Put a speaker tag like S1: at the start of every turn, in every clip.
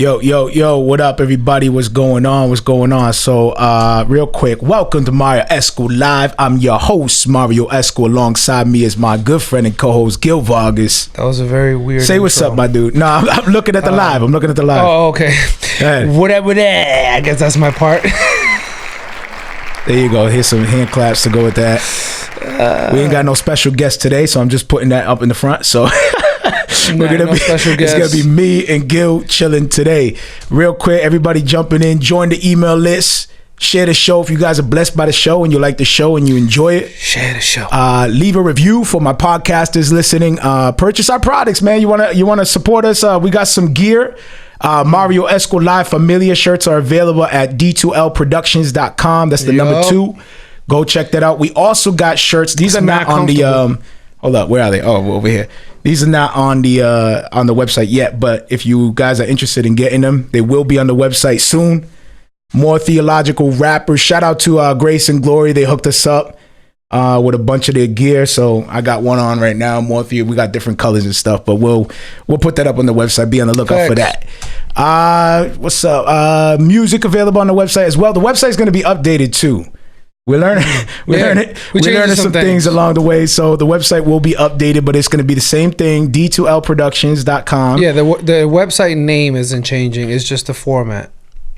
S1: Yo, what up, everybody? What's going on? So, real quick, welcome to Marrio Esco Live. I'm your host, Marrio Esco. Alongside me is my good friend and co-host, Gil Vargas.
S2: That was a very weird
S1: Say what's up, my dude. No, I'm looking at the live.
S2: Oh, okay. What up with that? I guess that's my part.
S1: There you go. Here's some hand claps to go with that. We ain't got no special guest today, so I'm just putting that up in the front. So... It's gonna be me and Gil chilling today. Real quick, everybody jumping in, join the email list, share the show. If you guys are blessed by the show and you like the show and you enjoy it,
S2: share the show.
S1: Leave a review for my podcasters listening. Purchase our products, man. You wanna support us? We got some gear. Marrio Esco Live Familia shirts are available at d2lproductions.com. That's the number 2. Go check that out. We also got shirts. These are not on the hold up, where are they? Oh, over here. These are not on the website yet, but if you guys are interested in getting them, they will be on the website soon. More theological rappers. Shout out to Grace and Glory. They hooked us up with a bunch of their gear. So I got one on right now. We got different colors and stuff, but we'll put that up on the website. Be on the lookout for that. What's up? Music available on the website as well. The website's going to be updated too. We're learning some things along the way. So the website will be updated, but it's going to be the same thing, d2lproductions.com.
S2: Yeah, the website name isn't changing. It's just the format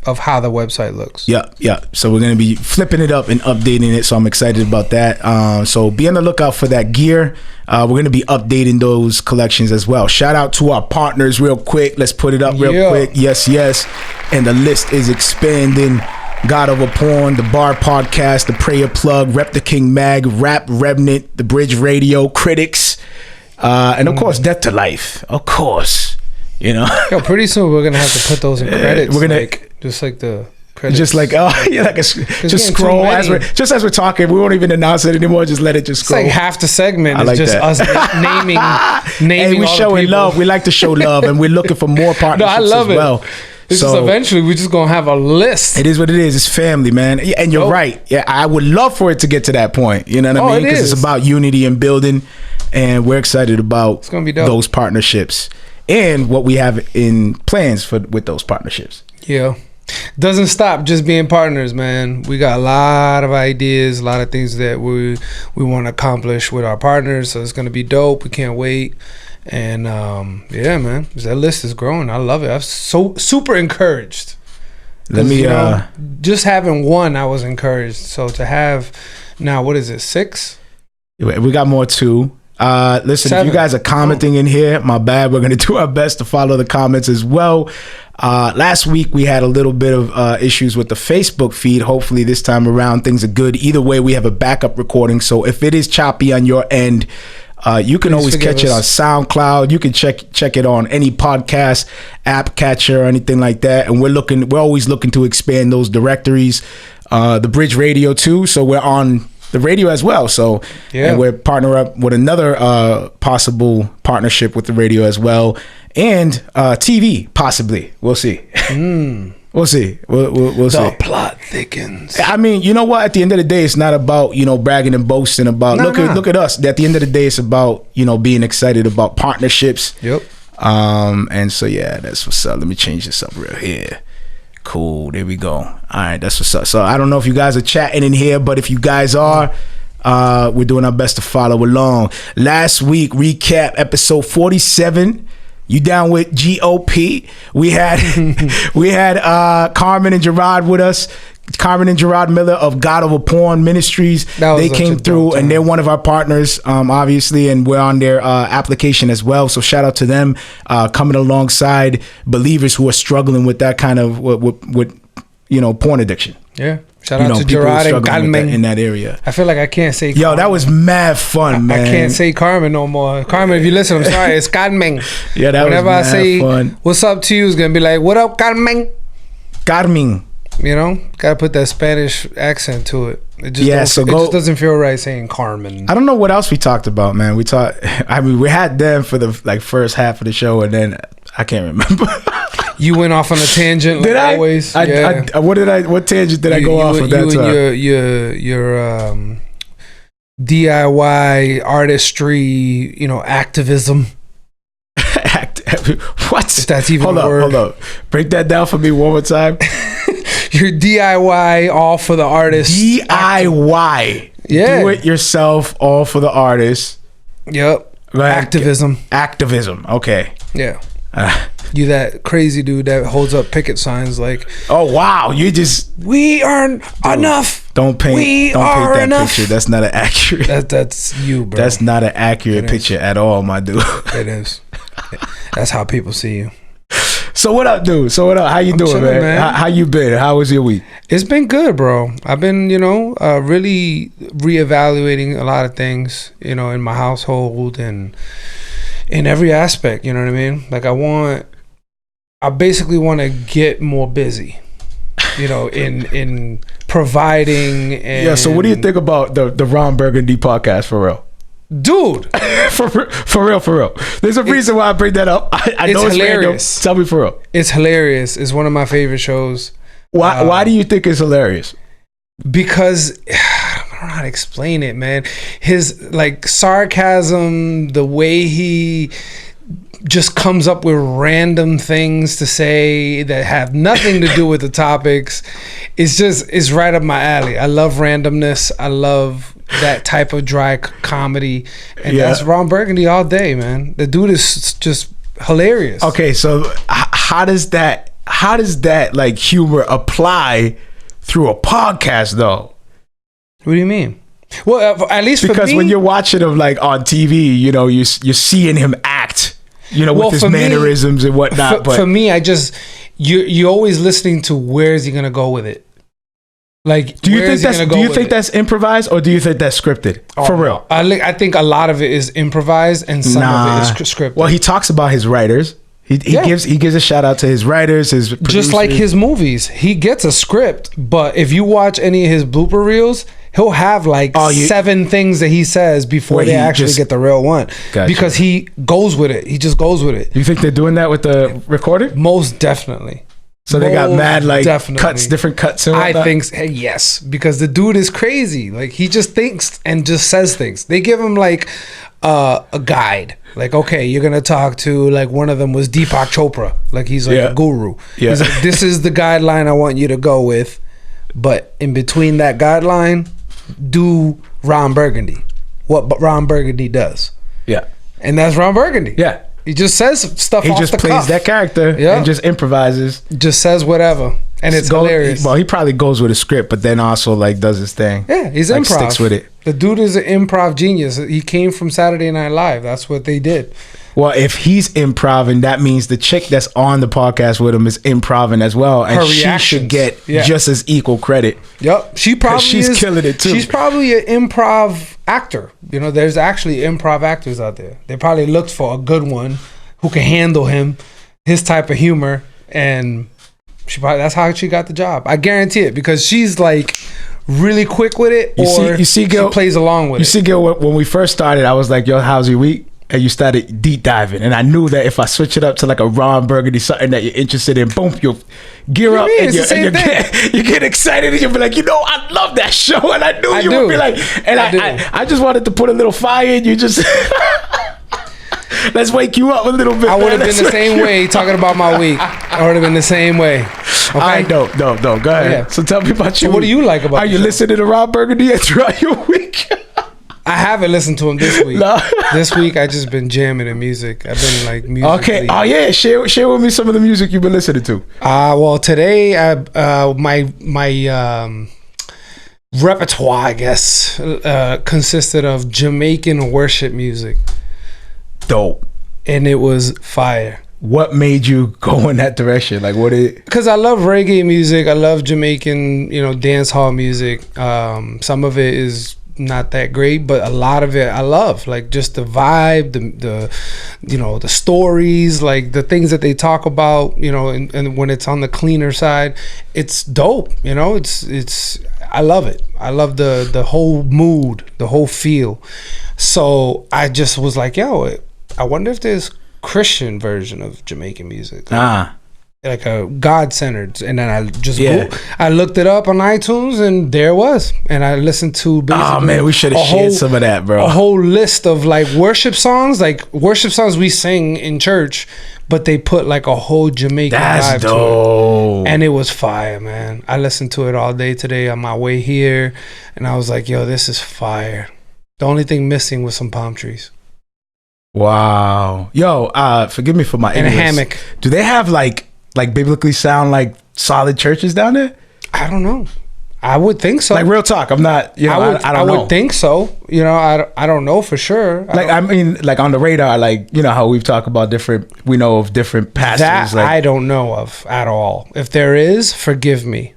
S2: of how the website looks. Yeah.
S1: So we're going to be flipping it up and updating it. So I'm excited about that. So be on the lookout for that gear. We're going to be updating those collections as well. Shout out to our partners real quick. Let's put it up real quick. Yes. And the list is expanding. God Over Porn, the Bar Podcast, the Prayer Plug, Rep the King Mag, Rap Remnant, the Bridge Radio, Critics, and of course, Death to Life. Of course,
S2: Yo, pretty soon we're gonna have to put those in credits. We're gonna just like the credits.
S1: Just like just scroll as we're talking. We won't even announce it anymore. Just let it just scroll.
S2: It's like half the segment is like just us naming.
S1: Hey, we're showing love. We like to show love, and we're looking for more partnerships as well.
S2: So eventually we're just gonna have a list.
S1: It is what it is. It's family, man. And you're right. Yeah, I would love for it to get to that point. You know what I mean? Because it's about unity and building, and we're excited about
S2: it's gonna be dope.
S1: Those partnerships and what we have in plans with those partnerships.
S2: Yeah, doesn't stop just being partners, man. We got a lot of ideas, a lot of things that we want to accomplish with our partners. So it's gonna be dope. We can't wait. And yeah, man, that list is growing. I love it. I'm so super encouraged. Just having one, I was encouraged. So to have now, what is it, 6?
S1: We got more too. Listen, 7. If you guys are commenting in here, my bad. We're gonna do our best to follow the comments as well. Last week we had a little bit of issues with the Facebook feed. Hopefully this time around things are good. Either way, we have a backup recording. So if it is choppy on your end, you can always catch it on SoundCloud. You can check it on any podcast app catcher or anything like that. And we're always looking to expand those directories. The Bridge Radio too. So we're on the radio as well. So and we're partner up with another possible partnership with the radio as well, and TV possibly. We'll see. We'll see. We'll see.
S2: The plot thickens.
S1: I mean, you know what? At the end of the day, it's not about, bragging and boasting about, look at us. At the end of the day, it's about, being excited about partnerships.
S2: Yep.
S1: And so, yeah, that's what's up. Let me change this up real here. Cool. There we go. All right. That's what's up. So I don't know if you guys are chatting in here, but if you guys are, we're doing our best to follow along. Last week, recap episode 47. You down with GOP? We had Carmen and Gerard with us. Carmen and Gerard Miller of God Over Porn Ministries. They came through and they're one of our partners, obviously, and we're on their application as well. So shout out to them coming alongside believers who are struggling with that kind of with porn addiction.
S2: Yeah. Shout out to Gerard and Carmen
S1: in that area.
S2: I feel like I can't say Carmen.
S1: Yo, that was mad fun, man.
S2: I can't say Carmen no more. Carmen, if you listen, I'm sorry. It's Carmen.
S1: Yeah, that
S2: Whenever
S1: was mad
S2: I say
S1: fun.
S2: What's up to you, it's going to be like, what up, Carmen?
S1: Carmen.
S2: Gotta put that Spanish accent to it. It just doesn't feel right saying Carmen.
S1: I don't know what else we talked about, man. We had them for the first half of the show, and then I can't remember.
S2: You went off on a tangent like always.
S1: What tangent did I go off of that time?
S2: Your DIY artistry, activism.
S1: What?
S2: If that's even a word.
S1: Hold up. Break that down for me one more time.
S2: Your DIY, all for the artist.
S1: DIY.
S2: Yeah.
S1: Do it yourself, all for the artist.
S2: Yep.
S1: Like,
S2: Activism.
S1: Activism. Okay.
S2: Yeah. You that crazy dude that holds up picket signs like,
S1: oh wow, you just
S2: we aren't enough.
S1: Don't paint that
S2: enough.
S1: picture. That's not an accurate.
S2: That's you, bro.
S1: That's not an accurate picture at all, my dude.
S2: It is. That's how people see you.
S1: So what up, dude? So what up? How you doing,
S2: chilling, man?
S1: How you been? How was your week?
S2: It's been good, bro. I've been, really reevaluating a lot of things, in my household and in every aspect. You know what I mean? Like I basically want to get more busy, in providing. And
S1: Yeah. So what do you think about the Ron Burgundy podcast, for real?
S2: Dude,
S1: for real. There's a reason why I bring that up. I know it's hilarious. Random. Tell me for real.
S2: It's hilarious. It's one of my favorite shows.
S1: Why do you think it's hilarious?
S2: Because I don't know how to explain it, man. His sarcasm, the way he just comes up with random things to say that have nothing to do with the topics. It's right up my alley. I love randomness. I love that type of dry comedy, and that's Ron Burgundy all day, man. The dude is just hilarious.
S1: Okay, so how does that like humor apply through a podcast though?
S2: What do you mean? Well, at least
S1: because
S2: for me,
S1: when you're watching him like on TV, you're seeing him act, with his mannerisms and whatnot.
S2: For me, you're always listening to where is he gonna go with it. Like, do you
S1: think that's improvised or do you think that's scripted? For real,
S2: I think a lot of it is improvised and some of it is scripted.
S1: Well, he talks about his writers. He gives a shout out to his writers, his producers.
S2: Just like his movies, he gets a script, but if you watch any of his blooper reels, he'll have 7 things that he says before they actually get the real one. Gotcha. Because he goes with it. He just goes with it.
S1: You think they're doing that with the recording?
S2: Most definitely.
S1: So they got mad different cuts. And
S2: I think yes, because the dude is crazy. Like, he just thinks and just says things. They give him a guide. Like, okay, you're gonna talk to one of them was Deepak Chopra. Like, he's a guru. Yeah. He's like, this is the guideline I want you to go with, but in between that guideline, do Ron Burgundy. What Ron Burgundy does. Yeah. And that's Ron Burgundy. Yeah. He just says stuff off the cuff. He just plays
S1: that character and just improvises.
S2: Just says whatever. And it's hilarious.
S1: Well, he probably goes with a script, but then also does his thing.
S2: Yeah, he's improv.
S1: Sticks with it.
S2: The dude is an improv genius. He came from Saturday Night Live. That's what they did.
S1: Well, if he's improving, that means the chick that's on the podcast with him is improving as well, and she should get just as equal credit.
S2: Yep, she's killing it too. She's probably an improv actor. There's actually improv actors out there. They probably looked for a good one who can handle his type of humor, and that's how she got the job. I guarantee it, because she's really quick with it. You see, Gil, she plays along with it.
S1: You see, Gil, when we first started, I was like, "Yo, how's your week?" And you started deep diving, and I knew that if I switch it up to a Ron Burgundy, something that you're interested in, boom, you'll gear up and you get excited, and you'll be like, I love that show, and I knew you would be like, and I just wanted to put a little fire in you, just let's wake you up a little bit.
S2: I would have been the same way talking about my week. I would have been the same way. Okay?
S1: All right, no, go ahead. Yeah. So tell me about you.
S2: So what do you like about?
S1: Are you listening to Ron Burgundy throughout your week?
S2: I haven't listened to him this week. No. This week I just been jamming in music. I've been music.
S1: Okay. Oh yeah. Share with me some of the music you've been listening to.
S2: Well, today my repertoire, I guess, consisted of Jamaican worship music.
S1: Dope.
S2: And it was fire.
S1: What made you go in that direction? Because
S2: I love reggae music. I love Jamaican, dance hall music. Some of it is not that great, but a lot of it I love, just the vibe, the stories, the things that they talk about, and when it's on the cleaner side, it's dope. It's I love it. I love the whole mood, the whole feel. So I just was like, yo, I wonder if there's Christian version of Jamaican music. Like a God-centered, and then I just I looked it up on iTunes, and there it was, and I listened to
S1: we should have shared some of that, bro.
S2: A whole list of worship songs we sing in church, but they put like a whole Jamaican vibe
S1: dope.
S2: to it. And it was fire, man. I listened to it all day today on my way here, and I was like, yo, this is fire. The only thing missing was some palm trees.
S1: Wow. Yo, forgive me for my
S2: and
S1: ignorance.
S2: a hammock.
S1: Do they have like biblically sound like solid churches down there?
S2: I don't know. I would think so.
S1: Like real talk, I'm not. You know, I don't know.
S2: I would think so. You know, I don't know for sure.
S1: I mean, like on the radar, like you know how we've talked about different. We know of different pastors.
S2: That
S1: like,
S2: I don't know of at all. If there is, forgive me.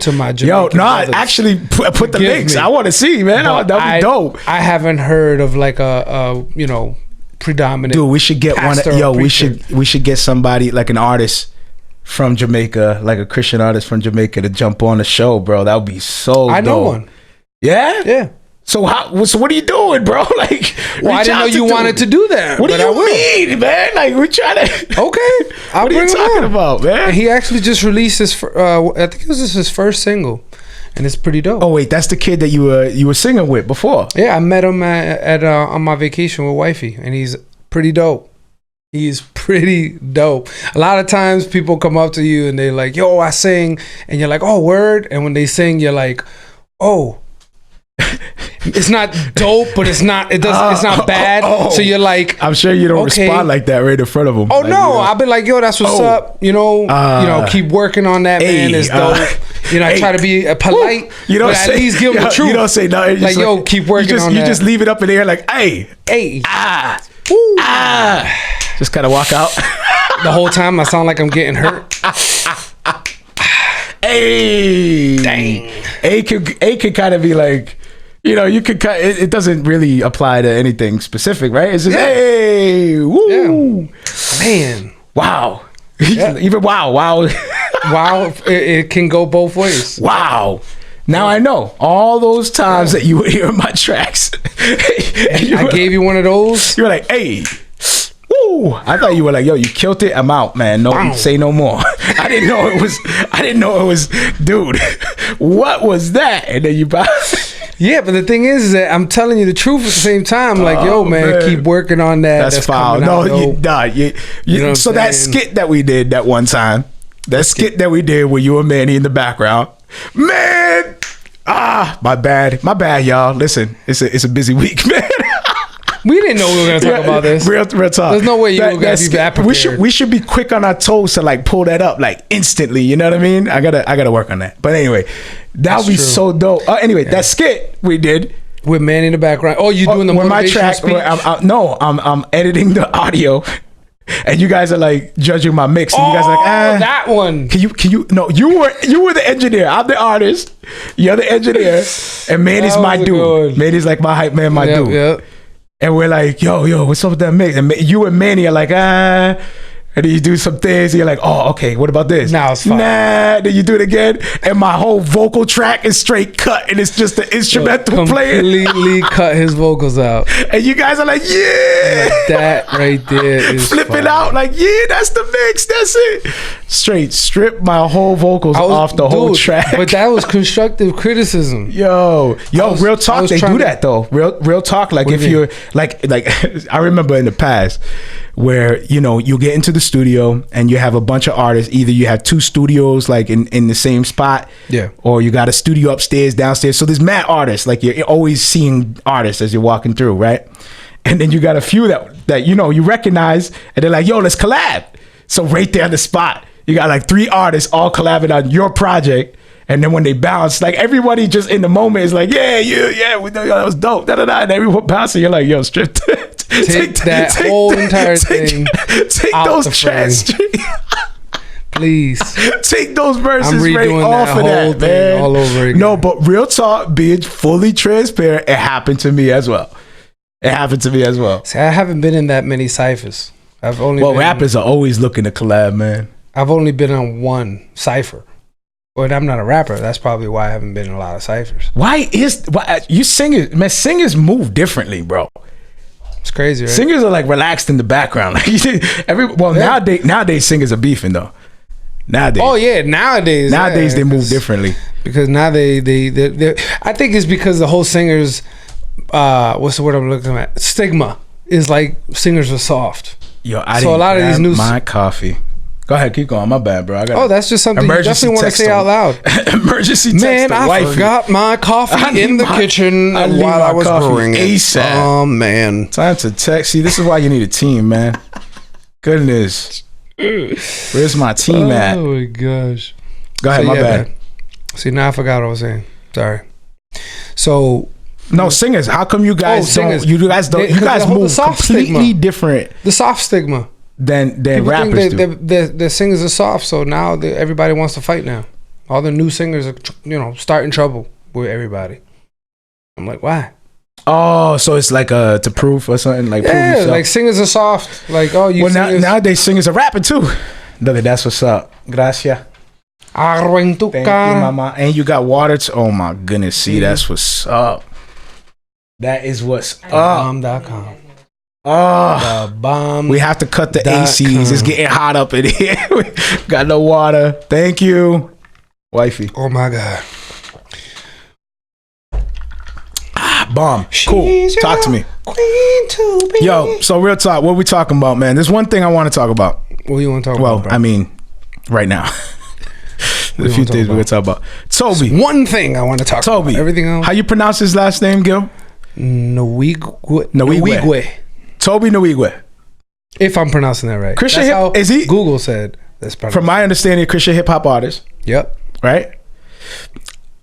S2: To my Jamaican brothers.
S1: Actually put the links. I want to see, man. That'd be dope.
S2: I haven't heard of like a you know, predominant.
S1: Dude, we should get one. Yo, we should get somebody like an artist from Jamaica, like a Christian artist from Jamaica, to jump on the show, bro. That would be so dope.
S2: I know one.
S1: Yeah?
S2: Yeah.
S1: So what are you doing, bro? Like,
S2: well, I didn't know you wanted to do that.
S1: What do you mean, man? Like, we're trying to.
S2: Okay,
S1: what are you talking about, man?
S2: And he actually just released his. I think it was his first single, and it's pretty dope.
S1: Oh wait, that's the kid that you were singing with before.
S2: Yeah, I met him at on my vacation with wifey, and he's pretty dope. He's pretty dope. A lot of times people come up to you and they're like, yo, I sing. And you're like, oh, word. And when they sing, you're like, oh, it's not dope, but it's not bad. So you're like,
S1: I'm sure you don't respond like that right in front of them.
S2: Oh,
S1: like,
S2: no.
S1: You know,
S2: I've been like, yo, that's what's up. You know, keep working on that, man. It's dope. You know, I try to be polite,
S1: you don't
S2: but
S1: say,
S2: at least give them the truth.
S1: You don't say nothing.
S2: Like, yo, keep working on that.
S1: You just leave it up in the air like, hey. Just kind of walk out.
S2: The whole time I sound like I'm getting hurt.
S1: Hey.
S2: Dang.
S1: A could kind of be like, you know, you could it doesn't really apply to anything specific, right? It's just, hey. Woo.
S2: Yeah. Man.
S1: Wow.
S2: Yeah.
S1: Even wow.
S2: Wow. It can go both ways.
S1: Wow. Now I know all those times that you were hearing my tracks.
S2: I gave you one of those.
S1: You were like, hey. Woo. I thought you were like, yo, you killed it. I'm out, man. No, say no more. I didn't know it was, dude, what was that? And then you
S2: yeah, but the thing is that I'm telling you the truth at the same time. Like, yo, man, keep working on that.
S1: That's foul. No, you know so that skit that we did that one time, skit that we did with you and Manny in the background, man. My bad, y'all. Listen, it's a busy week, man.
S2: We didn't know we were gonna talk about this.
S1: Real talk.
S2: There's no way you were gonna be that prepared.
S1: We should be quick on our toes to like pull that up like instantly. You know what I mean? I gotta work on that. But anyway, that would be so dope. Anyway, that skit we did
S2: with Manny in the background. Oh, you doing the motivational speech?
S1: I'm editing the audio. And you guys are like judging my mix, and you guys are like,
S2: that one.
S1: Can you? No, you were the engineer. I'm the artist. You're the engineer, and Manny's my dude. Manny's like my hype man, my dude.
S2: Yep.
S1: And we're like, yo, what's up with that mix? And you and Manny are like, and then you do some things, and you're like, oh, okay, what about this?
S2: Now it's fine.
S1: Nah, then you do it again, and my whole vocal track is straight cut, and it's just the instrumental playing.
S2: Completely cut his vocals out.
S1: And you guys are like, yeah.
S2: That right there is
S1: flipping out, like, yeah, that's the mix, that's it. Straight strip my whole vocals off the whole track.
S2: But that was constructive criticism.
S1: Yo, real talk, they do that though. Real talk, like if you're like I remember in the past where, you know, you get into the studio and you have a bunch of artists. Either you have two studios like in the same spot, or you got a studio upstairs, downstairs. So there's mad artists, like you're always seeing artists as you're walking through, right? And then you got a few that you know you recognize, and they're like, yo, let's collab. So right there on the spot, you got like 3 artists all collabing on your project. And then when they bounce, like everybody just in the moment is like, yeah, we know that was dope, and everyone bouncing. You're like, yo, strip,
S2: take that whole entire thing.
S1: Take those tracks,
S2: please.
S1: Take those verses
S2: right
S1: off of that, man.
S2: All over again.
S1: No, but real talk, being fully transparent, it happened to me as well. See,
S2: I haven't been in that many ciphers.
S1: Rappers are always looking to collab, man.
S2: I've only been on one cipher. But I'm not a rapper. That's probably why I haven't been in a lot of ciphers.
S1: Why you singers? Man, singers move differently, bro.
S2: It's crazy, right?
S1: Singers are like relaxed in the background. Nowadays singers are beefing though. Nowadays.
S2: Oh yeah, nowadays
S1: they move differently
S2: because now they I think it's because the whole singers what's the word I'm looking at? Stigma is like singers are soft.
S1: Yo, I
S2: So
S1: didn't
S2: a lot of these
S1: grab
S2: new
S1: my coffee. Go ahead, keep going. My bad, bro. I got
S2: that's just something you
S1: emergency
S2: definitely want to
S1: text
S2: say
S1: to-
S2: out loud.
S1: emergency text.
S2: Man,
S1: to
S2: I
S1: wifey.
S2: forgot my coffee in the kitchen
S1: I need
S2: while
S1: my
S2: I was
S1: coffee
S2: brewing it.
S1: ASAP.
S2: Oh man.
S1: Time to text. See, this is why you need a team, man. Goodness. Where's my team at?
S2: Oh my gosh.
S1: Go ahead,
S2: So,
S1: my
S2: yeah,
S1: bad.
S2: man. See, now I forgot what I was saying. Sorry. So
S1: No, singers. How come you guys
S2: singers.
S1: don't? You guys don't.
S2: They-
S1: You
S2: 'cause
S1: guys
S2: they hold the
S1: move
S2: soft
S1: completely
S2: stigma.
S1: different
S2: the soft stigma.
S1: than
S2: People
S1: rappers
S2: think
S1: do.
S2: the singers are soft, so now everybody wants to fight now. All the new singers are, starting trouble with everybody. I'm like, why?
S1: Oh, so it's like to prove or something like prove
S2: Yeah,
S1: yourself.
S2: like singers are soft. Like, oh, you
S1: well,
S2: singers.
S1: nowadays singers are rapping too. Look, that's what's up. Gracias.
S2: Agua en tu
S1: Thank you,
S2: cara.
S1: mama. And you got water. Oh my goodness. See, that's what's up. That is what's up.
S2: Bomb.com.
S1: Oh,
S2: The bomb.
S1: we have to cut the
S2: .com.
S1: ACs. It's getting hot up in here. Got no water. Thank you, wifey.
S2: Oh my God.
S1: Bomb. Cool.
S2: She's
S1: Talk to
S2: your
S1: me.
S2: Queen to be.
S1: Yo, so real talk. What we talking about, man? There's one thing I want to talk about.
S2: What do you want to talk
S1: Well,
S2: about, bro?
S1: I mean, right now.
S2: you
S1: A few
S2: wanna
S1: things
S2: talk
S1: we're gonna talk about. Tobe.
S2: one thing I want to talk
S1: Tobe.
S2: about. Everything else.
S1: How you pronounce his last name, Gil?
S2: Nwigwe.
S1: Nwigwe. Tobe Nwigwe.
S2: If I'm pronouncing that right.
S1: Christian
S2: That's
S1: hip-
S2: how
S1: is he-
S2: Google said that's probably.
S1: From my understanding, a Christian hip hop artist,
S2: Yep.
S1: right?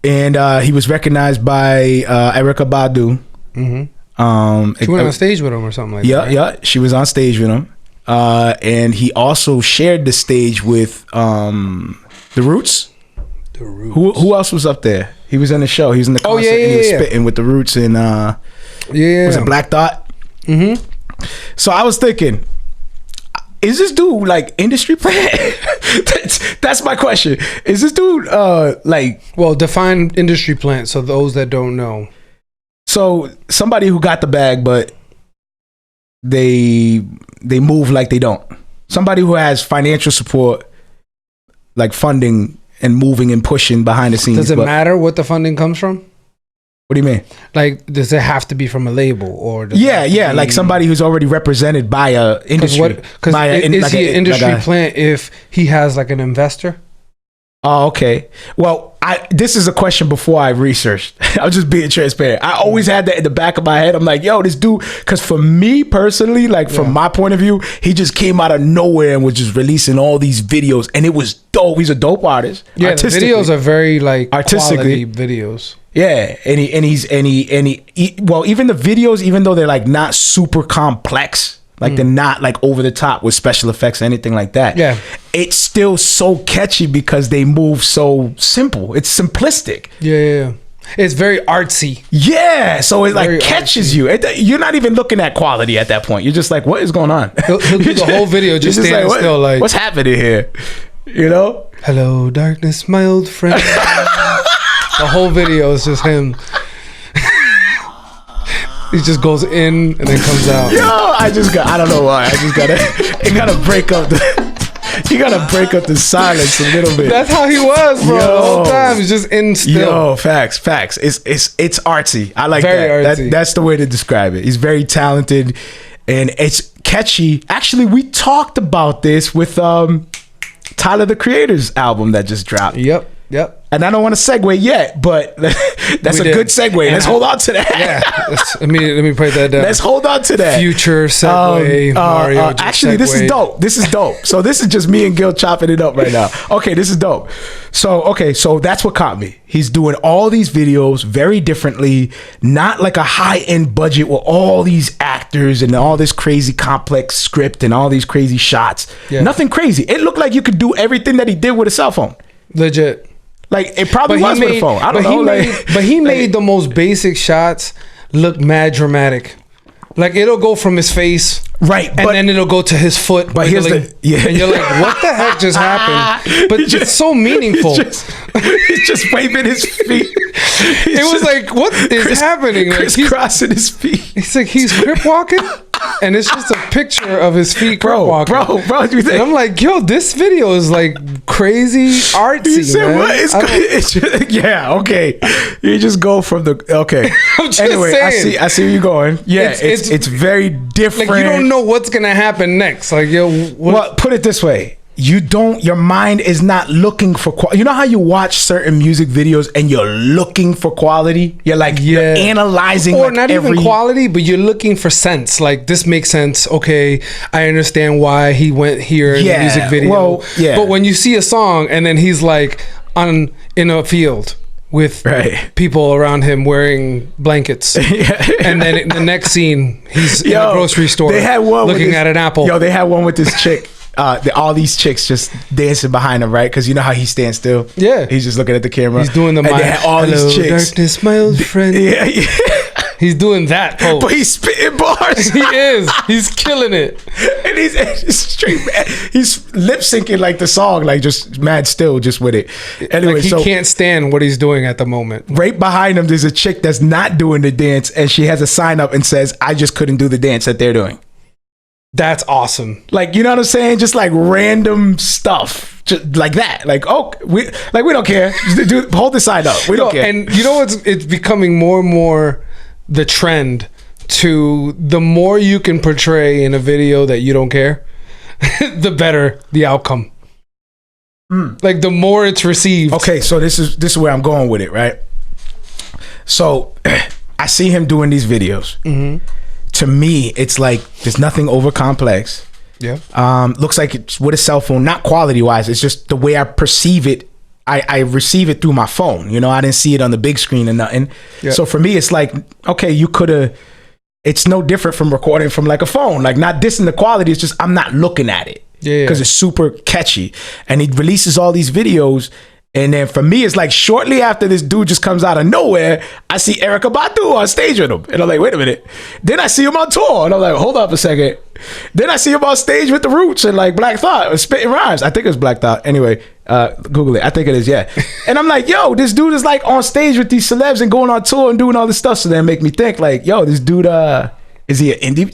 S1: And he was recognized by Erykah Badu.
S2: Mm-hmm. She went on stage with him or something like
S1: Yeah,
S2: that.
S1: yeah. She was on stage with him. And he also shared the stage with The Roots.
S2: The Roots.
S1: Who else was up there? He was in the show. He was in the concert
S2: yeah,
S1: and he was
S2: yeah.
S1: spitting with The Roots and
S2: Yeah.
S1: was it Black Thought?
S2: Mm-hmm.
S1: So I was thinking, is this dude like industry plant? that's my question. Is this dude like
S2: Well, define industry plant so those that don't know.
S1: so somebody who got the bag but they move like they don't? Somebody who has financial support, like funding and moving and pushing behind the scenes.
S2: Does it
S1: but-
S2: matter what the funding comes from?
S1: What do you mean?
S2: Like, does it have to be from a label or? Does it have to
S1: Yeah,
S2: be-
S1: like somebody who's already represented by a industry.
S2: Because
S1: by a-
S2: is
S1: like
S2: he
S1: a-
S2: an industry
S1: like a-
S2: plant if he has like an investor?
S1: Oh, okay. Well, this is a question before I researched. I'm just being transparent. I always had that in the back of my head. I'm like, yo, this dude, because for me personally, like from my point of view, he just came out of nowhere and was just releasing all these videos, and it was dope. He's a dope artist.
S2: Yeah, the
S1: artistically.
S2: videos are very like
S1: Artistically.
S2: quality videos.
S1: Yeah, and even the videos, even though they're like not super complex, like they're not like over the top with special effects or anything like that.
S2: Yeah.
S1: It's still so catchy because they move so simple. It's simplistic.
S2: Yeah. It's very artsy.
S1: Yeah, so it
S2: Very
S1: like catches you. You're not even looking at quality at that point. You're just like, what is going on?
S2: He'll do the whole video just
S1: You're
S2: standing still like,
S1: what's happening here? You know?
S2: hello, darkness, my old friend. The whole video is just him. He just goes in and then comes out.
S1: Yo, I don't know why. You gotta break up the silence a little bit.
S2: That's how he was, bro. The whole time he's just in still.
S1: Yo, facts. It's artsy. I like
S2: Very
S1: that.
S2: artsy.
S1: That's the way to describe it. He's very talented and it's catchy. Actually, we talked about this with Tyler the Creator's album that just dropped.
S2: Yep.
S1: And I don't want to segue yet, but that's
S2: We
S1: a
S2: did.
S1: good segue. Let's hold on to that.
S2: Yeah. Let me put that down.
S1: Let's hold on to that.
S2: Future segue, Mario. just
S1: Actually, this is
S2: segued.
S1: dope. This is dope. So this is just me and Gil chopping it up right now. Okay, this is dope. So that's what caught me. He's doing all these videos very differently, not like a high-end budget with all these actors and all this crazy complex script and all these crazy shots.
S2: Yeah.
S1: Nothing crazy. It looked like you could do everything that he did with a cell phone.
S2: Legit.
S1: Like it probably was with a phone. I don't know.
S2: But he made the most basic shots look mad dramatic. Like it'll go from his face,
S1: right,
S2: and then it'll go to his foot.
S1: But here's
S2: wiggling, and you're like, what the heck just happened? But it's so meaningful.
S1: He's just waving his feet.
S2: It was like, what is happening? Like
S1: Crisscrossing his feet.
S2: he's like, he's crip walking. and it's just a picture of his feet walking.
S1: Bro, you think?
S2: And I'm like, yo, this video is like crazy artsy.
S1: You said
S2: man.
S1: what? It's just, yeah, okay. You just go from the okay.
S2: I'm just
S1: anyway,
S2: saying.
S1: I see where you're going. Yeah, it's very different.
S2: Like you don't know what's gonna happen next. Like yo,
S1: well, put it this way. Your mind is not looking for you know how you watch certain music videos and you're looking for quality? You're like, you're analyzing,
S2: or
S1: like
S2: not even quality, but you're looking for sense. Like, this makes sense. Okay, I understand why he went here in the music video.
S1: Well,
S2: but when you see a song and then he's like in a field with people around him wearing blankets, and then in the next scene he's in a grocery store looking at an apple.
S1: They had one with this chick. All these chicks just dancing behind him, right? Because you know how he stands still.
S2: Yeah,
S1: he's just looking at the camera.
S2: He's doing the
S1: and they had all these chicks.
S2: Darkness, my old friend.
S1: Yeah.
S2: He's doing that pose.
S1: But he's spitting bars.
S2: He is. He's killing it.
S1: And he's straight. He's lip syncing like the song, like just mad still, just with it. Anyway,
S2: like he can't stand what he's doing at the moment.
S1: Right behind him, there's a chick that's not doing the dance, and she has a sign up and says, "I just couldn't do the dance that they're doing."
S2: That's awesome.
S1: Like, you know what I'm saying? Just like random stuff, just like that. Like, oh, we don't care. Dude, hold the sign up. We don't care.
S2: And you know what's? It's becoming more and more the trend to the more you can portray in a video that you don't care, the better the outcome. Like the more it's received.
S1: Okay, so this is where I'm going with it, right? So I see him doing these videos. To me, it's like there's nothing over complex.
S2: Yeah.
S1: Looks like it's with a cell phone, not quality wise. It's just the way I perceive it. I receive it through my phone. You know, I didn't see it on the big screen or nothing. Yeah. So for me, it's like, okay, you could have. It's no different from recording from like a phone. Like, not dissing the quality. It's just I'm not looking at it because it's super catchy. And he releases all these videos. And then for me, it's like shortly after this dude just comes out of nowhere, I see Erykah Badu on stage with him. And I'm like, wait a minute. Then I see him on tour. And I'm like, hold up a second. Then I see him on stage with The Roots and like Black Thought, spitting rhymes. I think it was Black Thought. Anyway, Google it. I think it is, yeah. And I'm like, yo, this dude is like on stage with these celebs and going on tour and doing all this stuff. So then make me think like, yo, this dude, is he an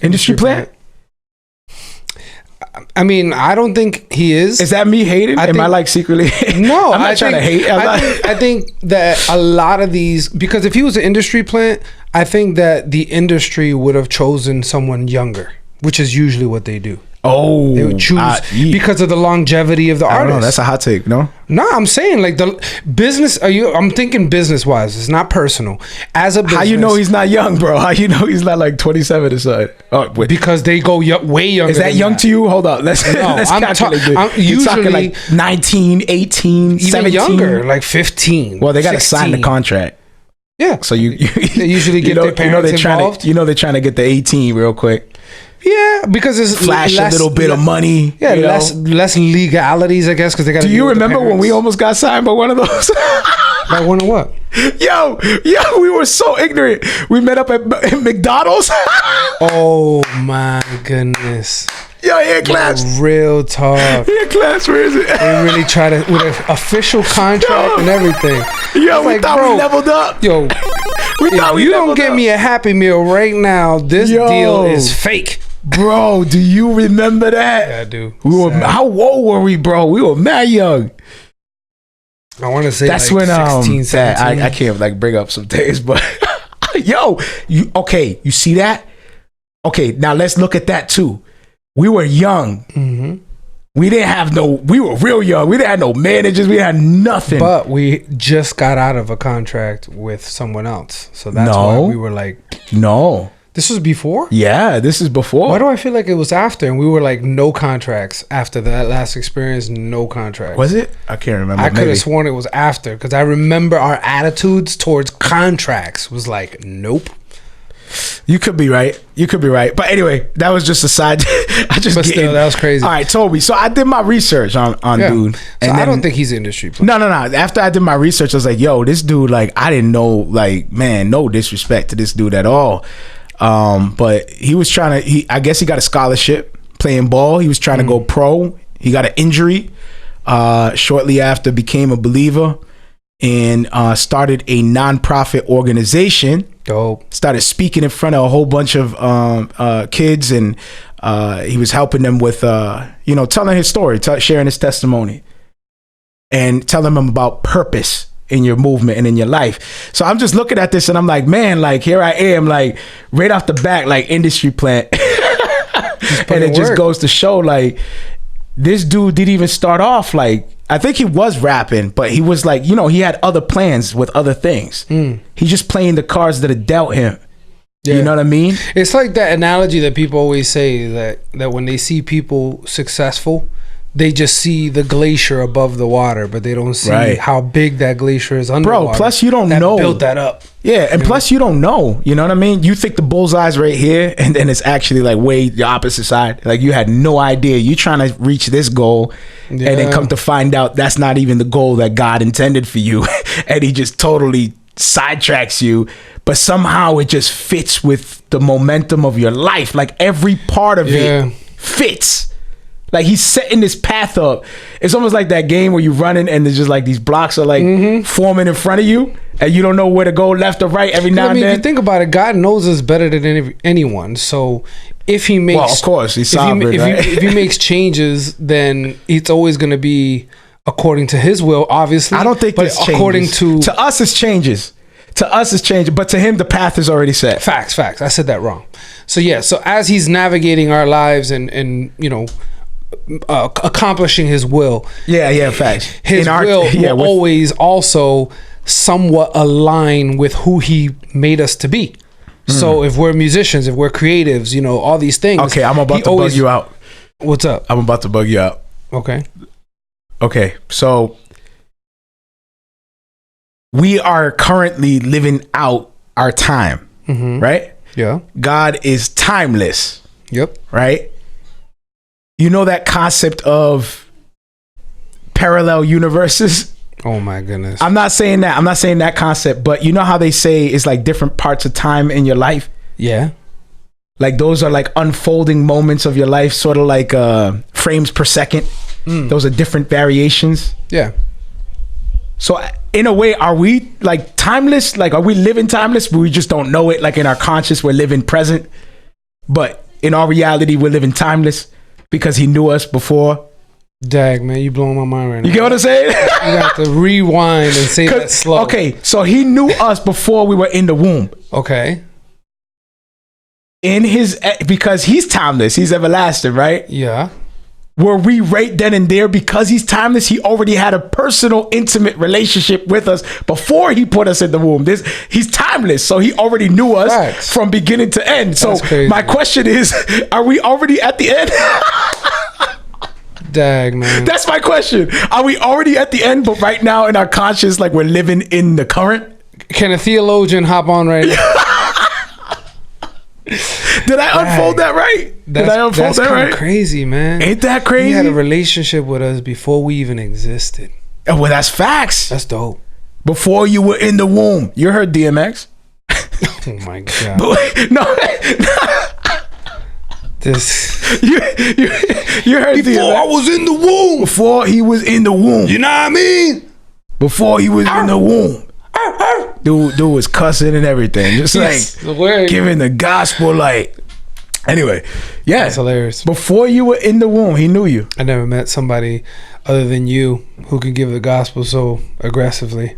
S1: industry plant?
S2: I mean, I don't think he is.
S1: Is that me hating? Am I like secretly?
S2: No,
S1: I'm not trying to hate.
S2: I think that a lot of these, because if he was an industry plant, I think that the industry would have chosen someone younger, which is usually what they do.
S1: Oh,
S2: they would choose because of the longevity of the artist.
S1: I don't know. That's a hot take. No,
S2: I'm saying like the business. I'm thinking business wise. It's not personal. As a business,
S1: how you know he's not young, bro? How you know he's not like 27 or something? Oh, wait.
S2: Because they go way younger.
S1: Is that young to you? Hold up. Let's calculate.
S2: I'm usually
S1: talking like 19, 18, even 17.
S2: Younger, like 15.
S1: Well, they got to sign the contract.
S2: Yeah.
S1: So you
S2: they usually get their parents involved.
S1: They're trying to get the 18 real quick.
S2: Yeah, because it's
S1: flash a little bit of money.
S2: Yeah, less legalities, I guess, because they got.
S1: Do you remember when we almost got signed by one of those?
S2: By one of what?
S1: Yo, we were so ignorant. We met up at McDonald's.
S2: Oh my goodness.
S1: Yo, here, class.
S2: Real talk.
S1: Here, class. Where is it?
S2: They really try to with an official contract and everything.
S1: Yo, we thought we leveled up.
S2: Yo, if you don't get me a Happy Meal right now, this deal is fake.
S1: Bro, do you remember that?
S2: Yeah, I do.
S1: How old were we, bro? We were mad young.
S2: I want to say
S1: that's
S2: like
S1: when
S2: 16, 17.
S1: I can't like bring up some things, but yo, you see that? Okay, now let's look at that too. We were young.
S2: Mm-hmm.
S1: We were real young. We didn't have no managers. We had nothing.
S2: But we just got out of a contract with someone else. So that's why we were like,
S1: no.
S2: This was before?
S1: Yeah, this is before.
S2: Why do I feel like it was after? And we were like, no contracts. After that last experience, no contracts.
S1: Was it? I can't remember.
S2: I could have sworn it was after, because I remember our attitudes towards contracts was like, nope.
S1: You could be right. But anyway, that was just a side.
S2: That was crazy.
S1: All right, Toby. So I did my research on dude.
S2: And I don't think he's industry player.
S1: No. After I did my research, I was like, yo, this dude, like, I didn't know, like, man, no disrespect to this dude at all. But he was trying to, I guess he got a scholarship playing ball. He was trying to go pro. He got an injury shortly after, became a believer, and started a nonprofit organization
S2: Dope.
S1: Started speaking in front of a whole bunch of kids, and he was helping them with, telling his story, sharing his testimony, and telling them about purpose in your movement and in your life. So I'm just looking at this and I'm like, man, like here I am, like right off the back, like industry plant. And it just goes to show, like, this dude didn't even start off like, I think he was rapping, but he was like, he had other plans with other things. He's just playing the cards that are dealt him. Yeah. You know what I mean?
S2: It's like that analogy that people always say that when they see people successful, they just see the glacier above the water, but they don't see how big that glacier is underwater.
S1: Bro, plus you don't know.
S2: Built that up.
S1: Yeah, and plus you don't know. You know what I mean? You think the bullseye's right here, and then it's actually like way the opposite side. Like you had no idea. You trying to reach this goal, and then come to find out that's not even the goal that God intended for you. And he just totally sidetracks you. But somehow it just fits with the momentum of your life. Like every part of it fits. Like he's setting this path up. It's almost like that game where you're running and there's just like these blocks are like forming in front of you and you don't know where to go, left or right every now and then.
S2: If you think about it, God knows us better than anyone. So if he makes...
S1: Well, of course, he's sovereign,
S2: if he makes changes, then it's always going to be according to his will, obviously.
S1: I don't think it's
S2: according
S1: changes. To us, it's changes. To us, it's changing, but to him, the path is already set.
S2: Facts. I said that wrong. So yeah, so as he's navigating our lives and accomplishing his will.
S1: Facts.
S2: His will always also somewhat align with who he made us to be. So if we're musicians, if we're creatives, all these things.
S1: Okay, I'm about to bug you out.
S2: What's up?
S1: I'm about to bug you out. Okay, so we are currently living out our time, right?
S2: Yeah.
S1: God is timeless.
S2: Yep.
S1: Right? You know that concept of parallel universes?
S2: Oh my goodness.
S1: I'm not saying that concept, but you know how they say it's like different parts of time in your life?
S2: Yeah.
S1: Like those are like unfolding moments of your life, sort of like frames per second. Those are different variations.
S2: Yeah.
S1: So in a way, are we like timeless? Like, are we living timeless, but we just don't know it? Like in our conscious, we're living present, but in our reality, we're living timeless. Because he knew us before.
S2: Dag, man, you blowing my mind right now.
S1: You get what I'm saying?
S2: You got to rewind and say that slow.
S1: Okay, so he knew us before we were in the womb.
S2: Okay.
S1: Because he's timeless, he's everlasting, right?
S2: Yeah.
S1: Were we right then and there because he's timeless? He already had a personal, intimate relationship with us before he put us in the womb. He's timeless, so he already knew us from beginning to end. So my question is, are we already at the end?
S2: Dag, man.
S1: That's my question. Are we already at the end, but right now in our conscience, like we're living in the current?
S2: Can a theologian hop on right now?
S1: Did I unfold that right? Did I unfold that right?
S2: That's crazy, man.
S1: Ain't that crazy?
S2: He had a relationship with us before we even existed.
S1: Oh, well, that's facts.
S2: That's dope.
S1: Before you were in the womb. You heard DMX?
S2: Oh my God.
S1: No. You heard
S2: before
S1: DMX.
S2: I was in the womb.
S1: Before he was in the womb.
S2: You know what I mean?
S1: Before he was in the womb. Dude was cussing and everything. Just like giving the gospel like. Anyway, yeah.
S2: That's hilarious.
S1: Before you were in the womb, he knew you.
S2: I never met somebody other than you who could give the gospel so aggressively.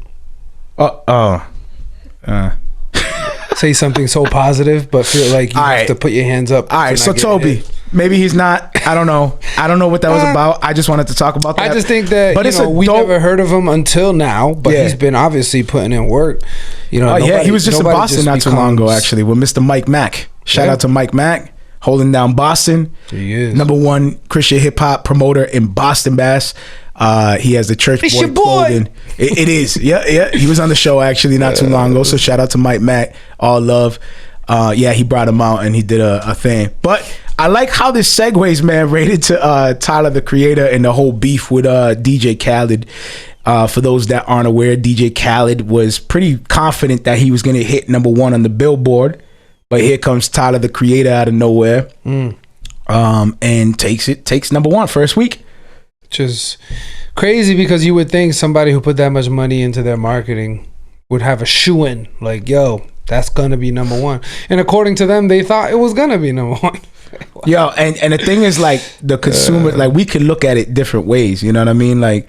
S2: Say something so positive, but feel like you have to put your hands up.
S1: All right, so Tobe, maybe he's not. I don't know. I don't know what that was about. I just wanted to talk about that.
S2: I just think that we never heard of him until now, but he's been obviously putting in work. He
S1: was just in Boston not too long ago, actually, with Mr. Mike Mack. Shout out to Mike Mack, holding down Boston.
S2: He is
S1: #1 Christian hip hop promoter in Boston, Bass. He has the church
S2: it's
S1: boy
S2: your boy.
S1: Clothing. It is. Yeah. He was on the show actually not too long ago. So shout out to Mike Mack. All love. He brought him out and he did a thing. But I like how this segues, man, right into Tyler the Creator and the whole beef with DJ Khaled. For those that aren't aware, DJ Khaled was pretty confident that he was going to hit #1 on the billboard. But here comes Tyler the Creator out of nowhere and takes #1 first week.
S2: Which is crazy because you would think somebody who put that much money into their marketing would have a shoe-in. Like, yo, that's gonna be number one. And according to them, they thought it was gonna be number one. Wow.
S1: Yo, and the thing is, like, the consumer, like, we can look at it different ways, you know what I mean? Like,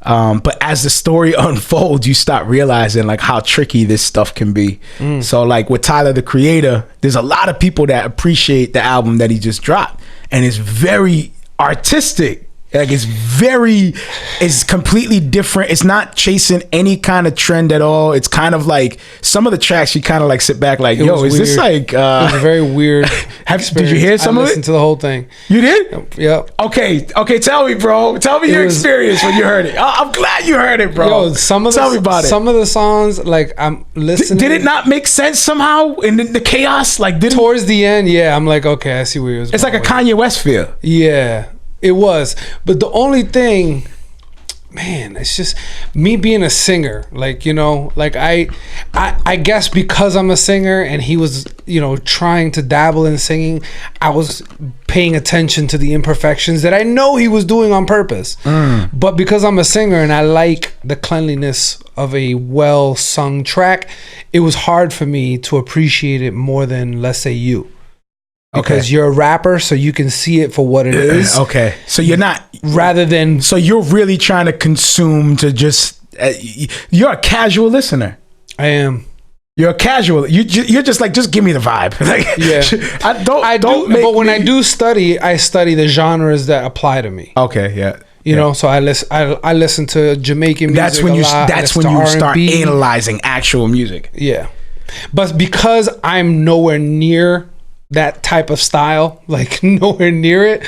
S1: but as the story unfolds, you start realizing, like, how tricky this stuff can be. So, like, with Tyler, the Creator, there's a lot of people that appreciate the album that he just dropped, and it's very artistic. Like, it's completely different. It's not chasing any kind of trend at all. It's kind of like some of the tracks you kind of like sit back like, yo, is this like...
S2: it was a very weird
S1: Did you hear some of it?
S2: I listened to the whole thing.
S1: You did?
S2: Yep.
S1: Okay, tell me, bro. Tell me your experience when you heard it. I'm glad you heard it, bro.
S2: Yo, tell me about it. Some of the songs, like, I'm listening...
S1: Did it not make sense somehow in the chaos? Like,
S2: towards the end, yeah, I'm like, okay, I see where it was.
S1: It's like a Kanye West feel.
S2: Yeah. It was, but the only thing, man, it's just me being a singer. Like, you know, like I guess because I'm a singer and he was, you know, trying to dabble in singing, I was paying attention to the imperfections that I know he was doing on purpose. But because I'm a singer and I like the cleanliness of a well sung track, it was hard for me to appreciate it more than, let's say, you. Because you're a rapper, so you can see it for what it is. Okay, so you're not rather than. So you're really trying to consume to just. You're a casual listener. I am. You're a casual. You're just like, just give me the vibe. Like, yeah, I don't. But when I do study, I study the genres that apply to me.
S1: Okay, yeah.
S2: You know, so I listen to Jamaican music.
S1: That's when you start analyzing actual music.
S2: Yeah, but because I'm nowhere near that type of style, like nowhere near it,